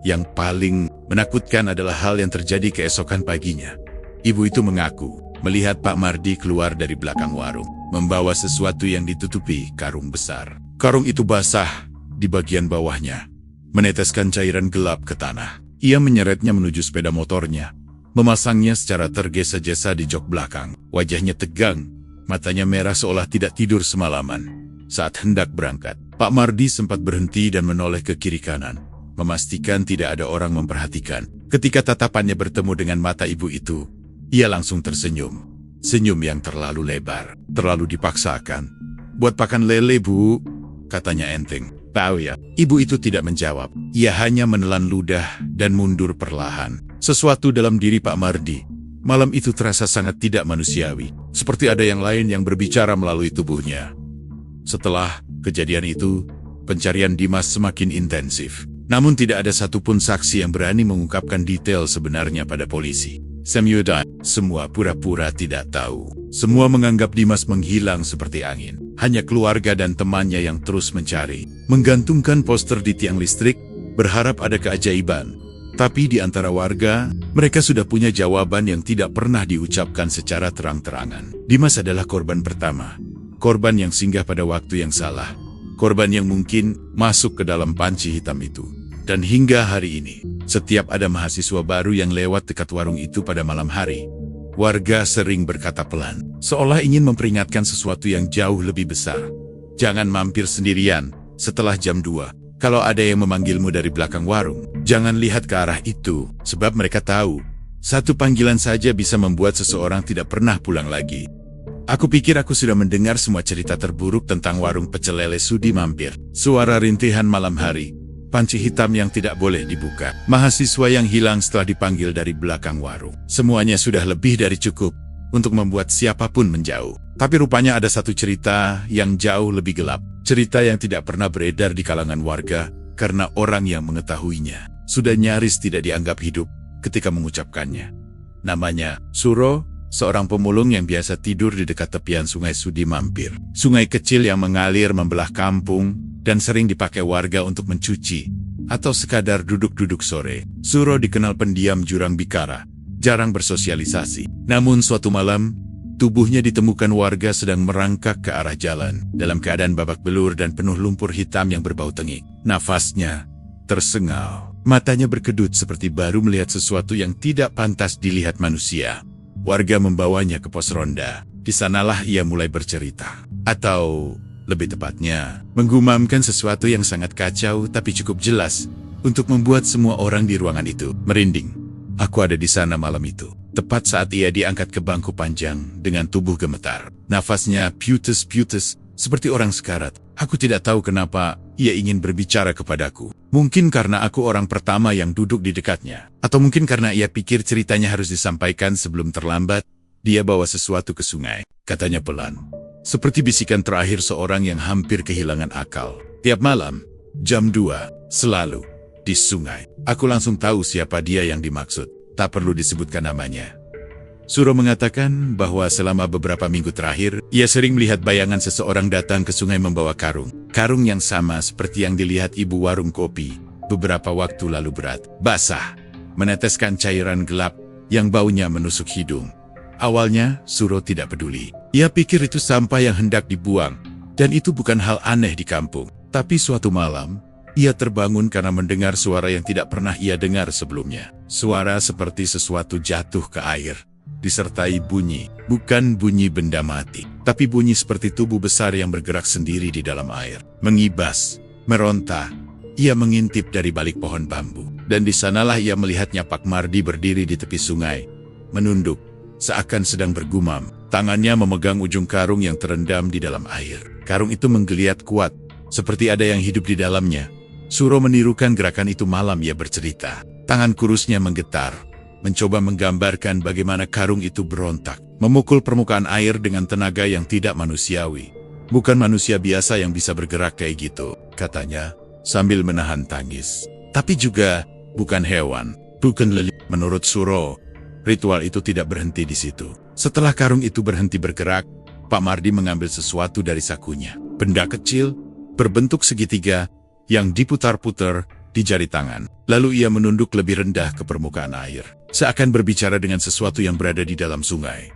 Yang paling menakutkan adalah hal yang terjadi keesokan paginya. Ibu itu mengaku melihat Pak Mardi keluar dari belakang warung, membawa sesuatu yang ditutupi karung besar. Karung itu basah di bagian bawahnya, meneteskan cairan gelap ke tanah. Ia menyeretnya menuju sepeda motornya, memasangnya secara tergesa-gesa di jok belakang. Wajahnya tegang, matanya merah seolah tidak tidur semalaman. Saat hendak berangkat, Pak Mardi sempat berhenti dan menoleh ke kiri kanan, memastikan tidak ada orang memperhatikan. Ketika tatapannya bertemu dengan mata ibu itu, ia langsung tersenyum. Senyum yang terlalu lebar, terlalu dipaksakan. "Buat pakan lele, Bu," katanya enteng. "Tahu ya." Ibu itu tidak menjawab. Ia hanya menelan ludah dan mundur perlahan. Sesuatu dalam diri Pak Mardi malam itu terasa sangat tidak manusiawi. Seperti ada yang lain yang berbicara melalui tubuhnya. Setelah kejadian itu, pencarian Dimas semakin intensif. Namun tidak ada satupun saksi yang berani mengungkapkan detail sebenarnya pada polisi. Semua pura-pura tidak tahu. Semua menganggap Dimas menghilang seperti angin. Hanya keluarga dan temannya yang terus mencari. Menggantungkan poster di tiang listrik, berharap ada keajaiban. Tapi di antara warga, mereka sudah punya jawaban yang tidak pernah diucapkan secara terang-terangan. Dimas adalah korban pertama. Korban yang singgah pada waktu yang salah. Korban yang mungkin masuk ke dalam panci hitam itu. Dan hingga hari ini, setiap ada mahasiswa baru yang lewat dekat warung itu pada malam hari, warga sering berkata pelan, seolah ingin memperingatkan sesuatu yang jauh lebih besar. "Jangan mampir sendirian setelah jam 2. Kalau ada yang memanggilmu dari belakang warung, jangan lihat ke arah itu, sebab mereka tahu, satu panggilan saja bisa membuat seseorang tidak pernah pulang lagi." Aku pikir aku sudah mendengar semua cerita terburuk tentang warung pecel lele Sudi Mampir. Suara rintihan malam hari, panci hitam yang tidak boleh dibuka, mahasiswa yang hilang setelah dipanggil dari belakang warung. Semuanya sudah lebih dari cukup untuk membuat siapapun menjauh. Tapi rupanya ada satu cerita yang jauh lebih gelap. Cerita yang tidak pernah beredar di kalangan warga karena orang yang mengetahuinya sudah nyaris tidak dianggap hidup ketika mengucapkannya. Namanya Suro, seorang pemulung yang biasa tidur di dekat tepian sungai Sudi Mampir. Sungai kecil yang mengalir membelah kampung dan sering dipakai warga untuk mencuci atau sekadar duduk-duduk sore. Suro dikenal pendiam jurang bikara, jarang bersosialisasi. Namun suatu malam, tubuhnya ditemukan warga sedang merangkak ke arah jalan, dalam keadaan babak belur dan penuh lumpur hitam yang berbau tengik. Nafasnya tersengal, matanya berkedut seperti baru melihat sesuatu yang tidak pantas dilihat manusia. Warga membawanya ke pos ronda. Di sanalah ia mulai bercerita. Atau lebih tepatnya, menggumamkan sesuatu yang sangat kacau tapi cukup jelas untuk membuat semua orang di ruangan itu merinding. Aku ada di sana malam itu, tepat saat ia diangkat ke bangku panjang dengan tubuh gemetar. Nafasnya piutes-piutes seperti orang sekarat. Aku tidak tahu kenapa ia ingin berbicara kepadaku. Mungkin karena aku orang pertama yang duduk di dekatnya. Atau mungkin karena ia pikir ceritanya harus disampaikan sebelum terlambat. Dia bawa sesuatu ke sungai, katanya pelan. Seperti bisikan terakhir seorang yang hampir kehilangan akal. Tiap malam, jam 2, selalu di sungai. Aku langsung tahu siapa dia yang dimaksud. Tak perlu disebutkan namanya. Suro mengatakan bahwa selama beberapa minggu terakhir, ia sering melihat bayangan seseorang datang ke sungai membawa karung. Karung yang sama seperti yang dilihat ibu warung kopi beberapa waktu lalu, berat, basah, meneteskan cairan gelap yang baunya menusuk hidung. Awalnya, Suro tidak peduli. Ia pikir itu sampah yang hendak dibuang, dan itu bukan hal aneh di kampung. Tapi suatu malam, ia terbangun karena mendengar suara yang tidak pernah ia dengar sebelumnya. Suara seperti sesuatu jatuh ke air, disertai bunyi, bukan bunyi benda mati, tapi bunyi seperti tubuh besar yang bergerak sendiri di dalam air. Mengibas, meronta, ia mengintip dari balik pohon bambu. Dan di sanalah ia melihatnya Pak Mardi berdiri di tepi sungai, menunduk, seakan sedang bergumam. Tangannya memegang ujung karung yang terendam di dalam air. Karung itu menggeliat kuat, seperti ada yang hidup di dalamnya. Suro menirukan gerakan itu malam ia bercerita. Tangan kurusnya menggetar, mencoba menggambarkan bagaimana karung itu berontak, memukul permukaan air dengan tenaga yang tidak manusiawi. Bukan manusia biasa yang bisa bergerak kayak gitu, katanya, sambil menahan tangis. Tapi juga bukan hewan, bukan lele. Menurut Suro, ritual itu tidak berhenti di situ. Setelah karung itu berhenti bergerak, Pak Mardi mengambil sesuatu dari sakunya. Benda kecil, berbentuk segitiga, yang diputar-putar di jari tangan. Lalu ia menunduk lebih rendah ke permukaan air, seakan berbicara dengan sesuatu yang berada di dalam sungai.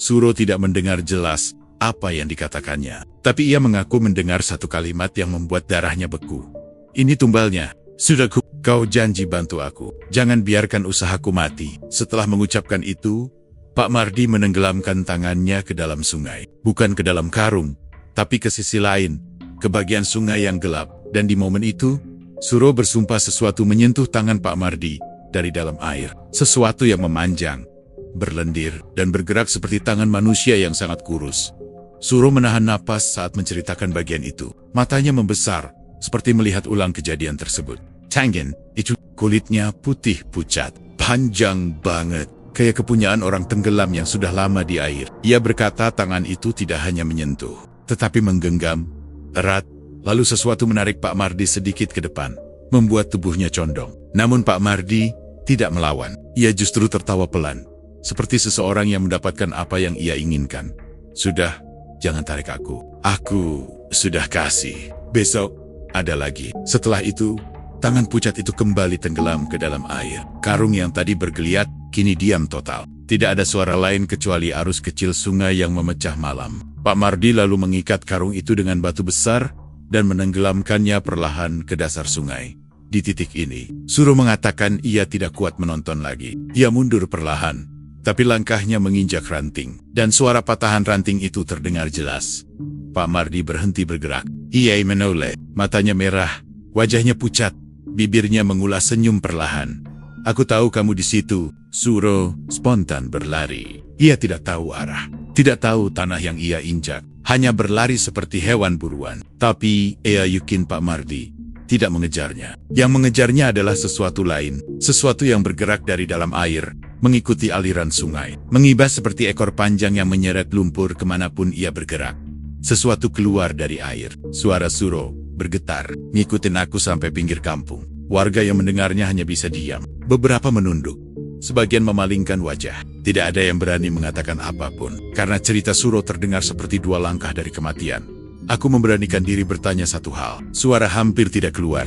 Suro tidak mendengar jelas apa yang dikatakannya, tapi ia mengaku mendengar satu kalimat yang membuat darahnya beku. "Ini tumbalnya," Sudah kau janji bantu aku. Jangan biarkan usahaku mati. Setelah mengucapkan itu, Pak Mardi menenggelamkan tangannya ke dalam sungai. Bukan ke dalam karung, tapi ke sisi lain, ke bagian sungai yang gelap. Dan di momen itu, Suro bersumpah sesuatu menyentuh tangan Pak Mardi dari dalam air. Sesuatu yang memanjang, berlendir, dan bergerak seperti tangan manusia yang sangat kurus. Suro menahan napas saat menceritakan bagian itu. Matanya membesar, seperti melihat ulang kejadian tersebut. Tangan itu kulitnya putih pucat, panjang banget, kayak kepunyaan orang tenggelam yang sudah lama di air. Ia berkata tangan itu tidak hanya menyentuh, tetapi menggenggam erat. Lalu sesuatu menarik Pak Mardi sedikit ke depan, membuat tubuhnya condong. Namun Pak Mardi tidak melawan. Ia justru tertawa pelan, seperti seseorang yang mendapatkan apa yang ia inginkan. Sudah, jangan tarik aku. Aku sudah kasih. Besok ada lagi. Setelah itu, tangan pucat itu kembali tenggelam ke dalam air. Karung yang tadi bergeliat, kini diam total. Tidak ada suara lain kecuali arus kecil sungai yang memecah malam. Pak Mardi lalu mengikat karung itu dengan batu besar dan menenggelamkannya perlahan ke dasar sungai. Di titik ini, Suro mengatakan ia tidak kuat menonton lagi. Ia mundur perlahan, tapi langkahnya menginjak ranting, dan suara patahan ranting itu terdengar jelas. Pak Mardi berhenti bergerak. Ia menoleh, matanya merah, wajahnya pucat, bibirnya mengulas senyum perlahan. Aku tahu kamu di situ. Suro spontan berlari. Ia tidak tahu arah, tidak tahu tanah yang ia injak. Hanya berlari seperti hewan buruan. Tapi ia yakin Pak Mardi tidak mengejarnya. Yang mengejarnya adalah sesuatu lain. Sesuatu yang bergerak dari dalam air, mengikuti aliran sungai. Mengibas seperti ekor panjang yang menyeret lumpur kemanapun ia bergerak. Sesuatu keluar dari air. Suara Suro bergetar. Ngikutin aku sampai pinggir kampung. Warga yang mendengarnya hanya bisa diam. Beberapa menunduk. Sebagian memalingkan wajah. Tidak ada yang berani mengatakan apapun, karena cerita Suro terdengar seperti dua langkah dari kematian. Aku memberanikan diri bertanya satu hal. Suara hampir tidak keluar.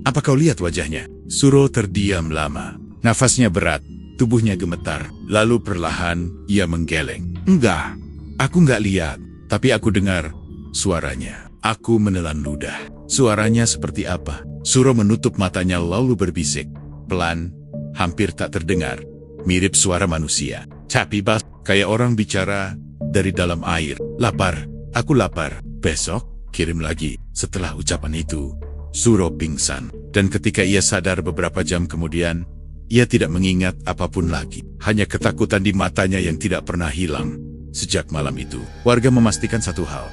Apa kau lihat wajahnya? Suro terdiam lama. Nafasnya berat, tubuhnya gemetar. Lalu perlahan, ia menggeleng. Enggak, aku enggak lihat, tapi aku dengar suaranya. Aku menelan ludah. Suaranya seperti apa? Suro menutup matanya lalu berbisik. Pelan, hampir tak terdengar. Mirip suara manusia, tapi kayak orang bicara dari dalam air. Lapar, aku lapar. Besok, kirim lagi. Setelah ucapan itu, Suro pingsan. Dan ketika ia sadar beberapa jam kemudian, ia tidak mengingat apapun lagi. Hanya ketakutan di matanya yang tidak pernah hilang. Sejak malam itu, warga memastikan satu hal.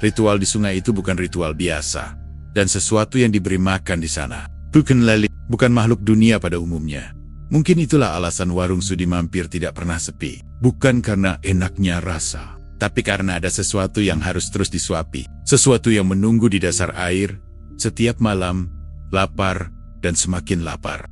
Ritual di sungai itu bukan ritual biasa. Dan sesuatu yang diberi makan di sana. Bukan lele, bukan makhluk dunia pada umumnya. Mungkin itulah alasan warung Sudi Mampir tidak pernah sepi. Bukan karena enaknya rasa, tapi karena ada sesuatu yang harus terus disuapi. Sesuatu yang menunggu di dasar air, setiap malam, lapar, dan semakin lapar.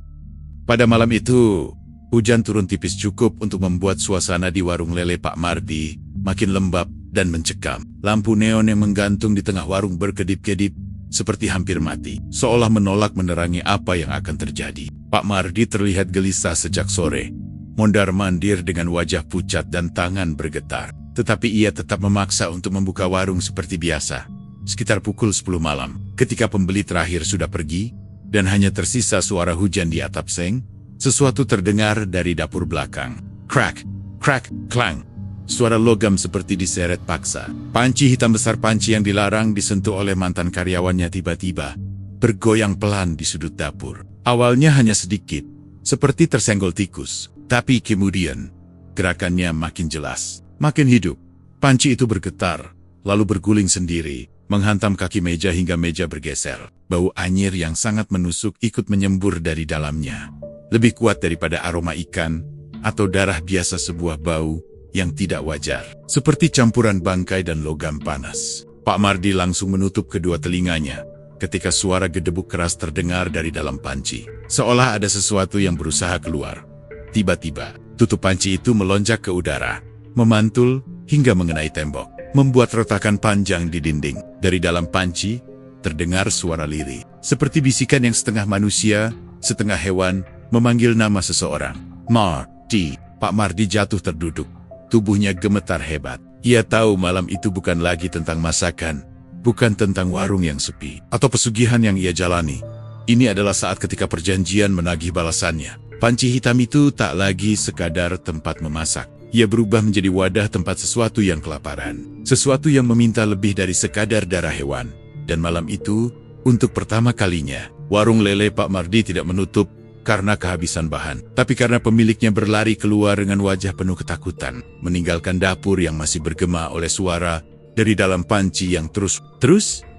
Pada malam itu, hujan turun tipis cukup untuk membuat suasana di warung lele Pak Mardi makin lembab dan mencekam. Lampu neon yang menggantung di tengah warung berkedip-kedip, seperti hampir mati, seolah menolak menerangi apa yang akan terjadi. Pak Mardi terlihat gelisah sejak sore, mondar-mandir dengan wajah pucat dan tangan bergetar. Tetapi ia tetap memaksa untuk membuka warung seperti biasa. Sekitar pukul 10 malam, ketika pembeli terakhir sudah pergi, dan hanya tersisa suara hujan di atap seng, sesuatu terdengar dari dapur belakang. Crack, crack, clang. Suara logam seperti diseret paksa. Panci hitam besar, panci yang dilarang disentuh oleh mantan karyawannya, tiba-tiba bergoyang pelan di sudut dapur. Awalnya hanya sedikit, seperti tersenggol tikus. Tapi kemudian, gerakannya makin jelas, makin hidup. Panci itu bergetar, lalu berguling sendiri, menghantam kaki meja hingga meja bergeser. Bau anyir yang sangat menusuk ikut menyembur dari dalamnya. Lebih kuat daripada aroma ikan atau darah biasa, sebuah bau yang tidak wajar, seperti campuran bangkai dan logam panas. Pak Mardi langsung menutup kedua telinganya ketika suara gedebuk keras terdengar dari dalam panci. Seolah ada sesuatu yang berusaha keluar. Tiba-tiba, tutup panci itu melonjak ke udara, memantul hingga mengenai tembok, membuat retakan panjang di dinding. Dari dalam panci, terdengar suara lirih, seperti bisikan yang setengah manusia, setengah hewan, memanggil nama seseorang. Mardi. Pak Mardi jatuh terduduk. Tubuhnya gemetar hebat. Ia tahu malam itu bukan lagi tentang masakan, bukan tentang warung yang sepi, atau pesugihan yang ia jalani, Ini adalah saat ketika perjanjian menagih balasannya. Panci hitam itu tak lagi sekadar tempat memasak. Ia berubah menjadi wadah tempat sesuatu yang kelaparan. Sesuatu yang meminta lebih dari sekadar darah hewan. Dan malam itu, untuk pertama kalinya, warung lele Pak Mardi tidak menutup karena kehabisan bahan. Tapi karena pemiliknya berlari keluar dengan wajah penuh ketakutan, meninggalkan dapur yang masih bergema oleh suara dari dalam panci yang terus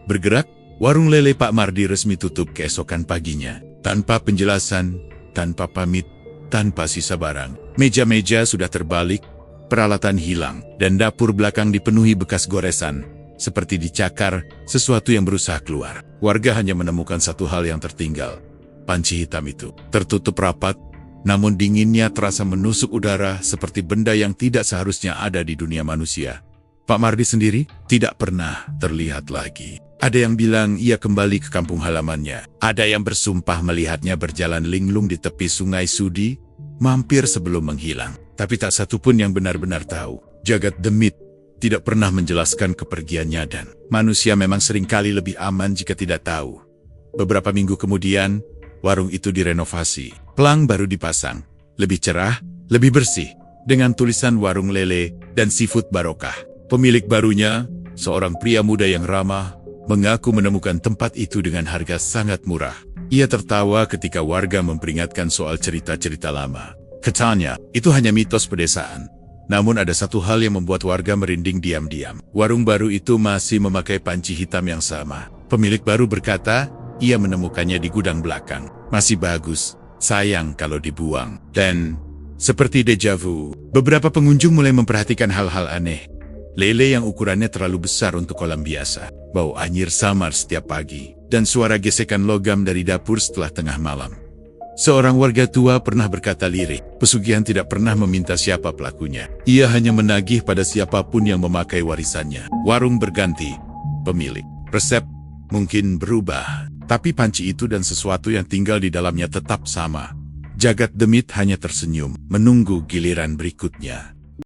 bergerak. Warung lele Pak Mardi resmi tutup keesokan paginya. Tanpa penjelasan, tanpa pamit, tanpa sisa barang. Meja-meja sudah terbalik, peralatan hilang, dan dapur belakang dipenuhi bekas goresan, seperti dicakar sesuatu yang berusaha keluar. Warga hanya menemukan satu hal yang tertinggal. Panci hitam itu tertutup rapat, namun dinginnya terasa menusuk udara seperti benda yang tidak seharusnya ada di dunia manusia. Pak Mardi sendiri tidak pernah terlihat lagi. Ada yang bilang ia kembali ke kampung halamannya. Ada yang bersumpah melihatnya berjalan linglung di tepi sungai Sudi, mampir sebelum menghilang. Tapi tak satu pun yang benar-benar tahu. Jagat Demit tidak pernah menjelaskan kepergiannya dan manusia memang seringkali lebih aman jika tidak tahu. Beberapa minggu kemudian, warung itu direnovasi. Pelang baru dipasang, lebih cerah, lebih bersih, dengan tulisan warung lele dan seafood barokah. Pemilik barunya, seorang pria muda yang ramah, mengaku menemukan tempat itu dengan harga sangat murah. Ia tertawa ketika warga memperingatkan soal cerita-cerita lama. Katanya, itu hanya mitos pedesaan. Namun ada satu hal yang membuat warga merinding diam-diam. Warung baru itu masih memakai panci hitam yang sama. Pemilik baru berkata, ia menemukannya di gudang belakang. Masih bagus, sayang kalau dibuang. Dan, seperti deja vu, beberapa pengunjung mulai memperhatikan hal-hal aneh. Lele yang ukurannya terlalu besar untuk kolam biasa. Bau anyir samar setiap pagi. Dan suara gesekan logam dari dapur setelah tengah malam. Seorang warga tua pernah berkata lirik, pesugihan tidak pernah meminta siapa pelakunya. Ia hanya menagih pada siapapun yang memakai warisannya. Warung berganti, pemilik. Resep mungkin berubah. Tapi panci itu dan sesuatu yang tinggal di dalamnya tetap sama. Jagat Demit hanya tersenyum, menunggu giliran berikutnya.